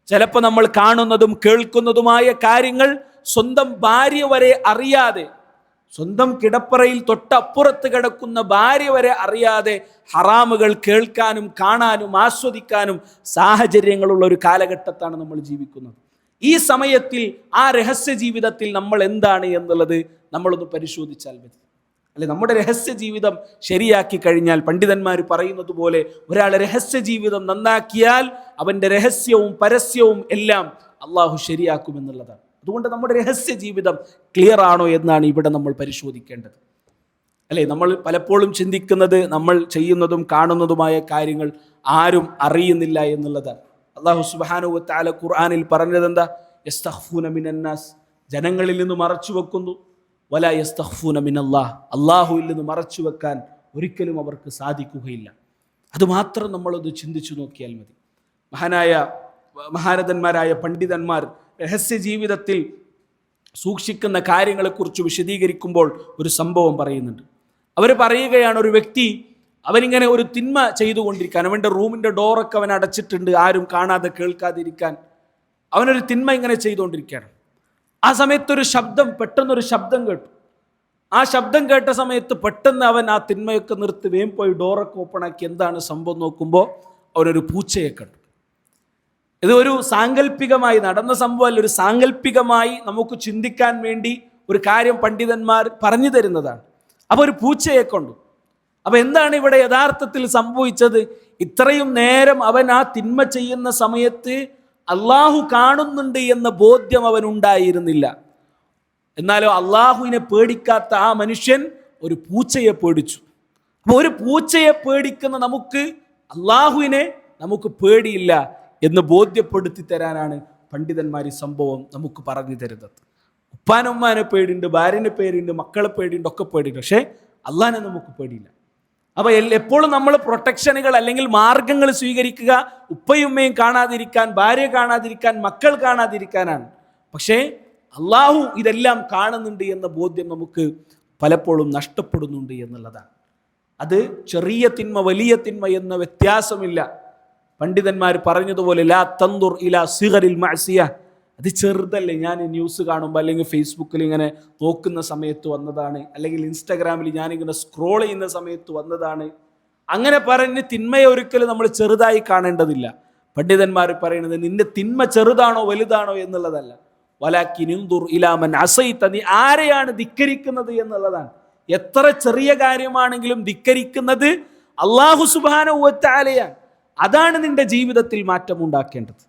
ചിലപ്പോൾ നമ്മൾ കാണുന്നതും കേൾക്കുന്നതുമായ കാര്യങ്ങൾ സ്വന്തം ഭാര്യ വരെ അറിയാതെ, സ്വന്തം കിടപ്പറയിൽ തൊട്ടപ്പുറത്ത് കിടക്കുന്ന ഭാര്യ വരെ അറിയാതെ ഹറാമുകൾ കേൾക്കാനും കാണാനും ആസ്വദിക്കാനും സാഹചര്യങ്ങളുള്ള ഒരു കാലഘട്ടത്താണ് നമ്മൾ ജീവിക്കുന്നത്. ഈ സമയത്തിൽ ആ രഹസ്യ ജീവിതത്തിൽ നമ്മൾ എന്താണ് എന്നുള്ളത് നമ്മളൊന്ന് പരിശോധിച്ചാൽ മതി. അല്ലെ, നമ്മുടെ രഹസ്യ ജീവിതം ശരിയാക്കി കഴിഞ്ഞാൽ പണ്ഡിതന്മാർ പറയുന്നത് പോലെ ഒരാൾ രഹസ്യ ജീവിതം നന്നാക്കിയാൽ അവൻ്റെ രഹസ്യവും പരസ്യവും എല്ലാം അള്ളാഹു ശരിയാക്കുമെന്നുള്ളതാണ്. അതുകൊണ്ട് നമ്മുടെ രഹസ്യ ജീവിതം ക്ലിയർ ആണോ എന്നാണ് ഇവിടെ നമ്മൾ പരിശോധിക്കേണ്ടത്. അല്ലേ, നമ്മൾ പലപ്പോഴും ചിന്തിക്കുന്നത് നമ്മൾ ചെയ്യുന്നതും കാണുന്നതുമായ കാര്യങ്ങൾ ആരും അറിയുന്നില്ല എന്നുള്ളതാണ്. അല്ലാഹു സുബ്ഹാനഹു വ തആല ഖുർആനിൽ പറഞ്ഞതെന്താ? യസ്തഖ്ഫൂന മിനന്നാസ്, ജനങ്ങളിൽ നിന്ന് മറച്ചു വെക്കുന്നു. വലാ യസ്തഖ്ഫൂന മിനല്ലാഹ്, അള്ളാഹുവിൽ നിന്ന് മറച്ചു വെക്കാൻ ഒരിക്കലും അവർക്ക് സാധിക്കുകയില്ല. അതുമാത്രം നമ്മളൊന്ന് ചിന്തിച്ചു നോക്കിയാൽ മതി. മഹാരഥന്മാരായ പണ്ഡിതന്മാർ രഹസ്യ ജീവിതത്തിൽ സൂക്ഷിക്കുന്ന കാര്യങ്ങളെക്കുറിച്ച് വിശദീകരിക്കുമ്പോൾ ഒരു സംഭവം പറയുന്നുണ്ട്. അവർ പറയുകയാണ്, ഒരു വ്യക്തി അവനിങ്ങനെ ഒരു തിന്മ ചെയ്തുകൊണ്ടിരിക്കാൻ, അവൻ്റെ റൂമിൻ്റെ ഡോറൊക്കെ അവൻ അടച്ചിട്ടുണ്ട്, ആരും കാണാതെ കേൾക്കാതിരിക്കാൻ. അവനൊരു തിന്മ ഇങ്ങനെ ചെയ്തുകൊണ്ടിരിക്കുകയാണ്. ആ സമയത്തൊരു ശബ്ദം, പെട്ടെന്നൊരു ശബ്ദം കേട്ടു. ആ ശബ്ദം കേട്ട സമയത്ത് പെട്ടെന്ന് അവൻ ആ തിന്മയൊക്കെ നിർത്തി വേഗം പോയി ഡോറൊക്കെ ഓപ്പണാക്കി എന്താണ് സംഭവം നോക്കുമ്പോൾ അവനൊരു പൂച്ചയെ കണ്ടു. ഇത് ഒരു സാങ്കല്പികമായി നടന്ന സംഭവമല്ല, ഒരു സാങ്കല്പികമായി നമുക്ക് ചിന്തിക്കാൻ വേണ്ടി ഒരു കാര്യം പണ്ഡിതന്മാർ പറഞ്ഞു തരുന്നതാണ്. അപ്പോൾ ഒരു പൂച്ചയെ കണ്ടു. അപ്പോൾ എന്താണ് ഇവിടെ യഥാർത്ഥത്തിൽ സംഭവിച്ചത്? ഇത്രയും നേരം അവൻ ആ തിന്മ ചെയ്യുന്ന സമയത്ത് അള്ളാഹു കാണുന്നുണ്ട് എന്ന ബോധ്യം അവനുണ്ടായിരുന്നില്ല. എന്നാലോ അള്ളാഹുവിനെ പേടിക്കാത്ത ആ മനുഷ്യൻ ഒരു പൂച്ചയെ പേടിച്ചു. അപ്പോൾ ഒരു പൂച്ചയെ പേടിക്കുന്ന നമുക്ക് അള്ളാഹുവിനെ നമുക്ക് പേടിയില്ല എന്ന് ബോധ്യപ്പെടുത്തി തരാനാണ് പണ്ഡിതന്മാർ ഈ സംഭവം നമുക്ക് പറഞ്ഞു തരുന്നത്. ഉപ്പാനുമ്മാനെ പേടിയുണ്ട്, ഭാര്യനെ പേടിയുണ്ട്, മക്കളെ പേടിയുണ്ട്, ഒക്കെ പേടിയുണ്ട്. പക്ഷേ അള്ളാഹിനെ നമുക്ക് പേടിയില്ല. അപ്പോൾ എപ്പോഴും നമ്മൾ പ്രൊട്ടക്ഷനുകൾ അല്ലെങ്കിൽ മാർഗങ്ങൾ സ്വീകരിക്കുക ഉപ്പയും ഉമ്മയും കാണാതിരിക്കാൻ, ഭാര്യ കാണാതിരിക്കാൻ, മക്കൾ കാണാതിരിക്കാനാണ്. പക്ഷേ അള്ളാഹു ഇതെല്ലാം കാണുന്നുണ്ട് എന്ന ബോധ്യം നമുക്ക് പലപ്പോഴും നഷ്ടപ്പെടുന്നുണ്ട് എന്നുള്ളതാണ്. അത് ചെറിയ തിന്മ വലിയ തിന്മ എന്ന വ്യത്യാസമില്ല. പണ്ഡിതന്മാർ പറഞ്ഞതുപോലെ ലാ തന്ദുർ ഇലാ സിഗറിൽ മഅസിയ, അത് ചെറുതല്ലേ, ഞാൻ ന്യൂസ് കാണുമ്പോൾ അല്ലെങ്കിൽ ഫേസ്ബുക്കിൽ ഇങ്ങനെ നോക്കുന്ന സമയത്ത് വന്നതാണ്, അല്ലെങ്കിൽ ഇൻസ്റ്റാഗ്രാമിൽ ഞാനിങ്ങനെ സ്ക്രോൾ ചെയ്യുന്ന സമയത്ത് വന്നതാണ്, അങ്ങനെ പറഞ്ഞ് തിന്മയെ ഒരിക്കലും നമ്മൾ ചെറുതായി കാണേണ്ടതില്ല. പണ്ഡിതന്മാർ പറയുന്നത് നിന്റെ തിന്മ ചെറുതാണോ വലുതാണോ എന്നുള്ളതല്ല, വലാകിൻ ഇൻദുർ ഇലാ മൻ അസൈത, നീ ആരെയാണ് ധിക്കരിക്കുന്നത് എന്നുള്ളതാണ്. എത്ര ചെറിയ കാര്യമാണെങ്കിലും ധിക്കരിക്കുന്നത് അല്ലാഹു സുബ്ഹാനഹു വ തആലയാണ്. അതാണ് നിന്റെ ജീവിതത്തിൽ മാറ്റം ഉണ്ടാക്കേണ്ടത്.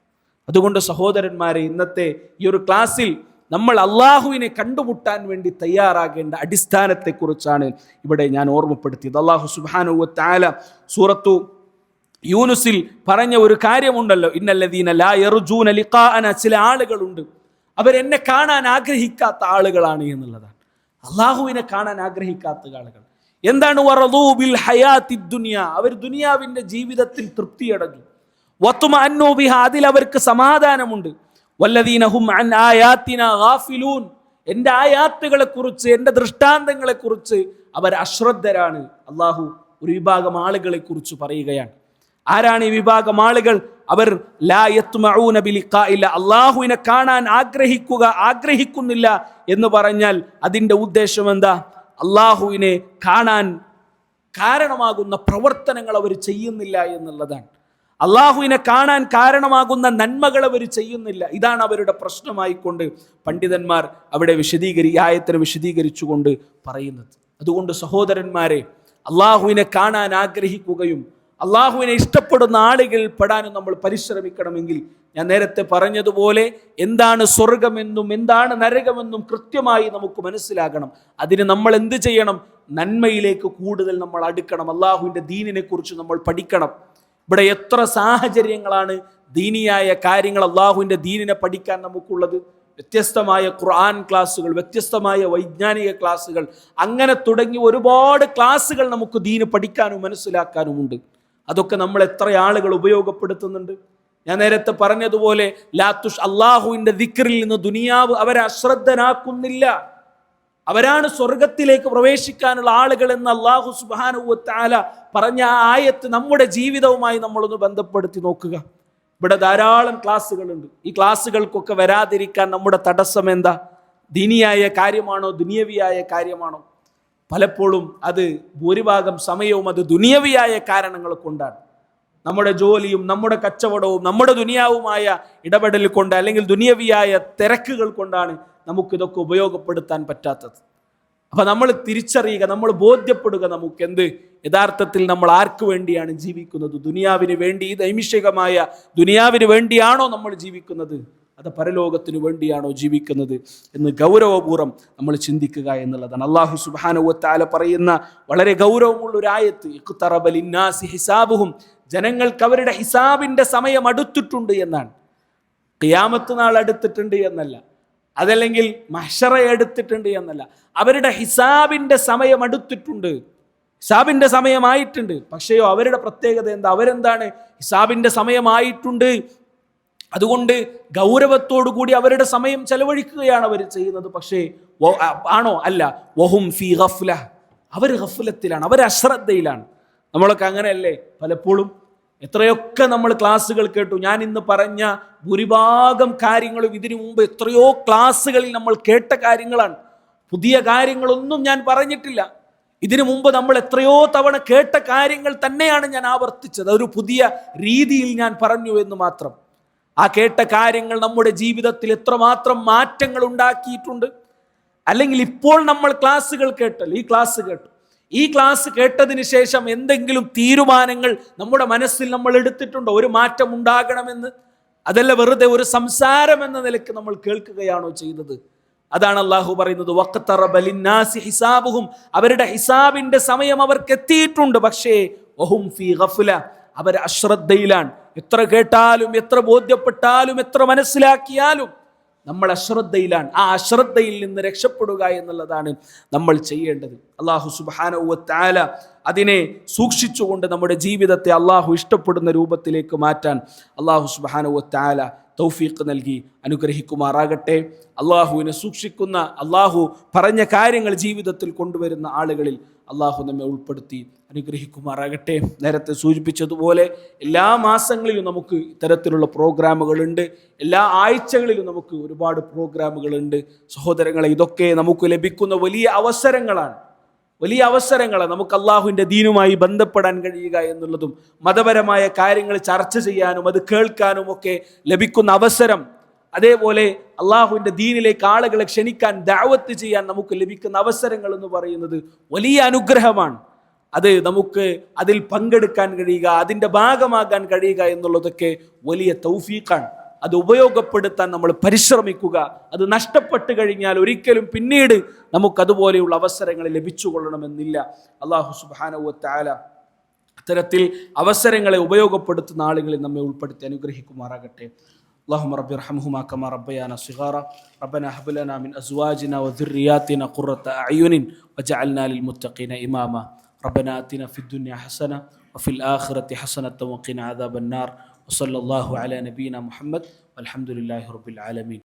അതുകൊണ്ട് സഹോദരന്മാരെ, ഇന്നത്തെ ഈ ഒരു ക്ലാസ്സിൽ നമ്മൾ അള്ളാഹുവിനെ കണ്ടുമുട്ടാൻ വേണ്ടി തയ്യാറാകേണ്ട അടിസ്ഥാനത്തെക്കുറിച്ചാണ് ഇവിടെ ഞാൻ ഓർമ്മപ്പെടുത്തിയത്. അല്ലാഹു സുബ്ഹാനഹു വ തആല സൂറത്തു യൂനുസിൽ പറഞ്ഞ ഒരു കാര്യമുണ്ടല്ലോ, ഇന്നല്ലദീന ലാ യർജൂന ലിഖാഅന, ചില ആളുകളുണ്ട് അവരെന്നെ കാണാൻ ആഗ്രഹിക്കാത്ത ആളുകളാണ് എന്നുള്ളതാണ്. അള്ളാഹുവിനെ കാണാൻ ആഗ്രഹിക്കാത്ത ആളുകൾ എന്താണ്? വറദൂ ബിൽ ഹയാത്തിദ് ദുനിയ, അവർ ദുനിയാവിൻ്റെ ജീവിതത്തിൽ തൃപ്തിയടഞ്ഞു. വത്മഅന്നു ബിഹാ, അതിൽ അവർക്ക് സമാധാനമുണ്ട്. വല്ലദീന ഹും അൻ ആയാതിനാ ഗാഫിലൂൻ, എൻ്റെ ആയാത്തുകളെ കുറിച്ച്, എൻ്റെ ദൃഷ്ടാന്തങ്ങളെ കുറിച്ച് അവർ അശ്രദ്ധരാണ്. അള്ളാഹു ഒരു വിഭാഗം ആളുകളെ കുറിച്ച് പറയുകയാണ്. ആരാണ് ഈ വിഭാഗം ആളുകൾ? അവർ ലാ യത്മഊന ബിലിഖാഇല്ല, അള്ളാഹുവിനെ കാണാൻ ആഗ്രഹിക്കുന്നില്ല എന്ന് പറഞ്ഞാൽ അതിൻ്റെ ഉദ്ദേശം എന്താ? അള്ളാഹുവിനെ കാണാൻ കാരണമാകുന്ന പ്രവർത്തനങ്ങൾ അവർ ചെയ്യുന്നില്ല എന്നുള്ളതാണ്. അള്ളാഹുവിനെ കാണാൻ കാരണമാകുന്ന നന്മകൾ അവർ ചെയ്യുന്നില്ല. ഇതാണ് അവരുടെ പ്രശ്നമായിക്കൊണ്ട് പണ്ഡിതന്മാർ അവിടെ ആയത്തിനെ വിശദീകരിച്ചുകൊണ്ട് പറയുന്നത്. അതുകൊണ്ട് സഹോദരന്മാരെ, അള്ളാഹുവിനെ കാണാൻ ആഗ്രഹിക്കുകയും അള്ളാഹുവിനെ ഇഷ്ടപ്പെടുന്ന ആളുകൾ പെടാനും നമ്മൾ പരിശ്രമിക്കണമെങ്കിൽ ഞാൻ നേരത്തെ പറഞ്ഞതുപോലെ എന്താണ് സ്വർഗമെന്നും എന്താണ് നരകമെന്നും കൃത്യമായി നമുക്ക് മനസ്സിലാകണം. അതിന് നമ്മൾ എന്ത് ചെയ്യണം? നന്മയിലേക്ക് കൂടുതൽ നമ്മൾ അടുക്കണം. അള്ളാഹുവിൻ്റെ ദീനിനെ കുറിച്ച് നമ്മൾ പഠിക്കണം. ഇവിടെ എത്ര സാഹചര്യങ്ങളാണ് ദീനിയായ കാര്യങ്ങൾ, അള്ളാഹുവിൻ്റെ ദീനിനെ പഠിക്കാൻ നമുക്കുള്ളത്. വ്യത്യസ്തമായ ഖുർആൻ ക്ലാസ്സുകൾ, വ്യത്യസ്തമായ വൈജ്ഞാനിക ക്ലാസ്സുകൾ, അങ്ങനെ തുടങ്ങി ഒരുപാട് ക്ലാസ്സുകൾ നമുക്ക് ദീന് പഠിക്കാനും മനസ്സിലാക്കാനുമുണ്ട്. അതൊക്കെ നമ്മൾ എത്ര ആളുകൾ ഉപയോഗപ്പെടുത്തുന്നുണ്ട്? ഞാൻ നേരത്തെ പറഞ്ഞതുപോലെ അള്ളാഹുവിൻ്റെ ദിക്റിൽ നിന്ന് ദുനിയാവ് അവരെ അശ്രദ്ധനാക്കുന്നില്ല. അവരാണ് സ്വർഗത്തിലേക്ക് പ്രവേശിക്കാനുള്ള ആളുകൾ എന്ന് അല്ലാഹു സുബ്ഹാനഹു വ തആല പറഞ്ഞ ആ ആയത്ത് നമ്മുടെ ജീവിതവുമായി നമ്മളൊന്ന് ബന്ധപ്പെടുത്തി നോക്കുക. ഇവിടെ ധാരാളം ക്ലാസ്സുകളുണ്ട്. ഈ ക്ലാസ്സുകൾക്കൊക്കെ വരാതിരിക്കാൻ നമ്മുടെ തടസ്സം എന്താ? ദീനിയായ കാര്യമാണോ ദുനിയവിയായ കാര്യമാണോ? പലപ്പോഴും അത് ഭൂരിഭാഗം സമയവും അത് ദുനിയവിയായ കാരണങ്ങൾ കൊണ്ടാണ്. നമ്മുടെ ജോലിയും നമ്മുടെ കച്ചവടവും നമ്മുടെ ദുനിയാവുമായ ഇടപെടൽ കൊണ്ട് അല്ലെങ്കിൽ ദുനിയവിയായ തിരക്കുകൾ കൊണ്ടാണ് നമുക്കിതൊക്കെ ഉപയോഗപ്പെടുത്താൻ പറ്റാത്തത്. അപ്പം നമ്മൾ തിരിച്ചറിയുക, നമ്മൾ ബോധ്യപ്പെടുക, നമുക്ക് എന്ത് യഥാർത്ഥത്തിൽ നമ്മൾ ആർക്ക് വേണ്ടിയാണ് ജീവിക്കുന്നത്? ദുനിയാവിന് വേണ്ടി, നൈമിഷികമായ ദുനിയാവിന് വേണ്ടിയാണോ നമ്മൾ ജീവിക്കുന്നത്? അത് പരലോകത്തിന് വേണ്ടിയാണോ ജീവിക്കുന്നത് എന്ന് ഗൗരവപൂർവ്വം നമ്മൾ ചിന്തിക്കുക എന്നുള്ളതാണ്. അല്ലാഹു സുബ്ഹാനഹു വ തആല പറയുന്ന വളരെ ഗൗരവമുള്ള ഒരു ആയത്ത്, ഇഖ്തറബ ലിന്നാസി ഹിസാബുഹും, ജനങ്ങൾക്ക് അവരുടെ ഹിസാബിൻ്റെ സമയം അടുത്തിട്ടുണ്ട് എന്നാണ്. ഖിയാമത്ത് നാൾ അടുത്തിട്ടുണ്ട് എന്നല്ല. അതല്ലെങ്കിൽ മഹ്ശറ എടുത്തിട്ടുണ്ട് എന്നല്ല, അവരുടെ ഹിസാബിന്റെ സമയം അടുത്തിട്ടുണ്ട്, ഹിസാബിന്റെ സമയമായിട്ടുണ്ട്. പക്ഷേയോ അവരുടെ പ്രത്യേകത എന്താ? അവരെന്താണ്? ഹിസാബിന്റെ സമയമായിട്ടുണ്ട്, അതുകൊണ്ട് ഗൗരവത്തോടു കൂടി അവരുടെ സമയം ചെലവഴിക്കുകയാണ് അവർ ചെയ്യുന്നത്. പക്ഷേ ആണോ? അല്ല. വഹും ഫീ ഗഫ്ല, അവർ ഗഫ്ലത്തിലാണ്, അവർ അശ്രദ്ധയിലാണ്. നമ്മളൊക്കെ അങ്ങനെയല്ലേ പലപ്പോഴും? എത്രയൊക്കെ നമ്മൾ ക്ലാസ്സുകൾ കേട്ടു. ഞാൻ ഇന്ന് പറഞ്ഞ ഭൂരിഭാഗം കാര്യങ്ങളും ഇതിനു മുമ്പ് എത്രയോ ക്ലാസ്സുകളിൽ നമ്മൾ കേട്ട കാര്യങ്ങളാണ്. പുതിയ കാര്യങ്ങളൊന്നും ഞാൻ പറഞ്ഞിട്ടില്ല. ഇതിനു മുമ്പ് നമ്മൾ എത്രയോ തവണ കേട്ട കാര്യങ്ങൾ തന്നെയാണ് ഞാൻ ആവർത്തിച്ചത്. ഒരു പുതിയ രീതിയിൽ ഞാൻ പറഞ്ഞു എന്ന് മാത്രം. ആ കേട്ട കാര്യങ്ങൾ നമ്മുടെ ജീവിതത്തിൽ എത്രമാത്രം മാറ്റങ്ങൾ ഉണ്ടാക്കിയിട്ടുണ്ട്. അല്ലെങ്കിൽ ഇപ്പോൾ നമ്മൾ ക്ലാസ്സുകൾ കേട്ടല്ലോ, ഈ ക്ലാസ് കേട്ടതിന് ശേഷം എന്തെങ്കിലും തീരുമാനങ്ങൾ നമ്മുടെ മനസ്സിൽ നമ്മൾ എടുത്തിട്ടുണ്ടോ? ഒരു മാറ്റം ഉണ്ടാകണമെന്ന്? അതല്ല വെറുതെ ഒരു സംസാരം എന്ന നിലയ്ക്ക് നമ്മൾ കേൾക്കുകയാണോ ചെയ്തത്? അതാണ് അള്ളാഹു പറയുന്നത്, വഖ്തറബ ലിന്നാസി ഹിസാബുഹും, അവരുടെ ഹിസാബിന്റെ സമയം അവർക്ക് എത്തിയിട്ടുണ്ട്. പക്ഷേ വഹും ഫീ ഗഫ്ല, അവർ അശ്രദ്ധയിലാണ്. എത്ര കേട്ടാലും, എത്ര ബോധ്യപ്പെട്ടാലും, എത്ര മനസ്സിലാക്കിയാലും നമ്മൾ അശ്രദ്ധയിലാണ്. ആ അശ്രദ്ധയിൽ നിന്ന് രക്ഷപ്പെടുക എന്നുള്ളതാണ് നമ്മൾ ചെയ്യേണ്ടത്. അല്ലാഹു സുബ്ഹാനഹു വ തആല അതിനെ സൂക്ഷിച്ചുകൊണ്ട് നമ്മുടെ ജീവിതത്തെ അള്ളാഹു ഇഷ്ടപ്പെടുന്ന രൂപത്തിലേക്ക് മാറ്റാൻ അല്ലാഹു സുബ്ഹാനഹു വ തആല തൗഫീഖ് നൽകി അനുഗ്രഹിക്കുമാറാകട്ടെ. അള്ളാഹുവിനെ സൂക്ഷിക്കുന്ന, അള്ളാഹു പറഞ്ഞ കാര്യങ്ങൾ ജീവിതത്തിൽ കൊണ്ടുവരുന്ന ആളുകളിൽ അള്ളാഹു നമ്മെ ഉൾപ്പെടുത്തി അനുഗ്രഹിക്കുമാറാകട്ടെ. നേരത്തെ സൂചിപ്പിച്ചതുപോലെ എല്ലാ മാസങ്ങളിലും നമുക്ക് ഇത്തരത്തിലുള്ള പ്രോഗ്രാമുകളുണ്ട്, എല്ലാ ആഴ്ചകളിലും നമുക്ക് ഒരുപാട് പ്രോഗ്രാമുകളുണ്ട്. സഹോദരങ്ങളെ, ഇതൊക്കെ നമുക്ക് ലഭിക്കുന്ന വലിയ അവസരങ്ങളാണ്. നമുക്ക് അള്ളാഹുവിൻ്റെ ദീനുമായി ബന്ധപ്പെടാൻ കഴിയുക എന്നുള്ളതും മതപരമായ കാര്യങ്ങൾ ചർച്ച ചെയ്യാനും അത് കേൾക്കാനും ഒക്കെ ലഭിക്കുന്ന അവസരം, അതേപോലെ അള്ളാഹുവിൻ്റെ ദീനിലേക്ക് ആളുകളെ ക്ഷണിക്കാൻ, ദഅവത്ത് ചെയ്യാൻ നമുക്ക് ലഭിക്കുന്ന അവസരങ്ങൾ എന്ന് പറയുന്നത് വലിയ അനുഗ്രഹമാണ്. അത് നമുക്ക് അതിൽ പങ്കെടുക്കാൻ കഴിയുക, അതിൻ്റെ ഭാഗമാകാൻ കഴിയുക എന്നുള്ളതൊക്കെ വലിയ തൗഫീഖാണ്. അത് ഉപയോഗപ്പെടുത്താൻ നമ്മൾ പരിശ്രമിക്കുക. അത് നഷ്ടപ്പെട്ട് കഴിഞ്ഞാൽ ഒരിക്കലും പിന്നീട് നമുക്കതുപോലെയുള്ള അവസരങ്ങൾ ലഭിച്ചുകൊള്ളണമെന്നില്ല. അല്ലാഹു സുബ്ഹാനഹു വ തആല അത്തരത്തിൽ അവസരങ്ങളെ ഉപയോഗപ്പെടുത്തുന്ന ആളുകളിൽ നമ്മെ ഉൾപ്പെടുത്തി അനുഗ്രഹിക്കുമാറാകട്ടെ. اللهم رب ارحمهما كما ربيانا صغارا ربنا هب لنا من ازواجنا وذرياتنا قرة اعين واجعلنا للمتقين اماما ربنا آتنا في الدنيا حسنة وفي الآخرة حسنة وقنا عذاب النار وصلى الله على نبينا محمد والحمد لله رب العالمين.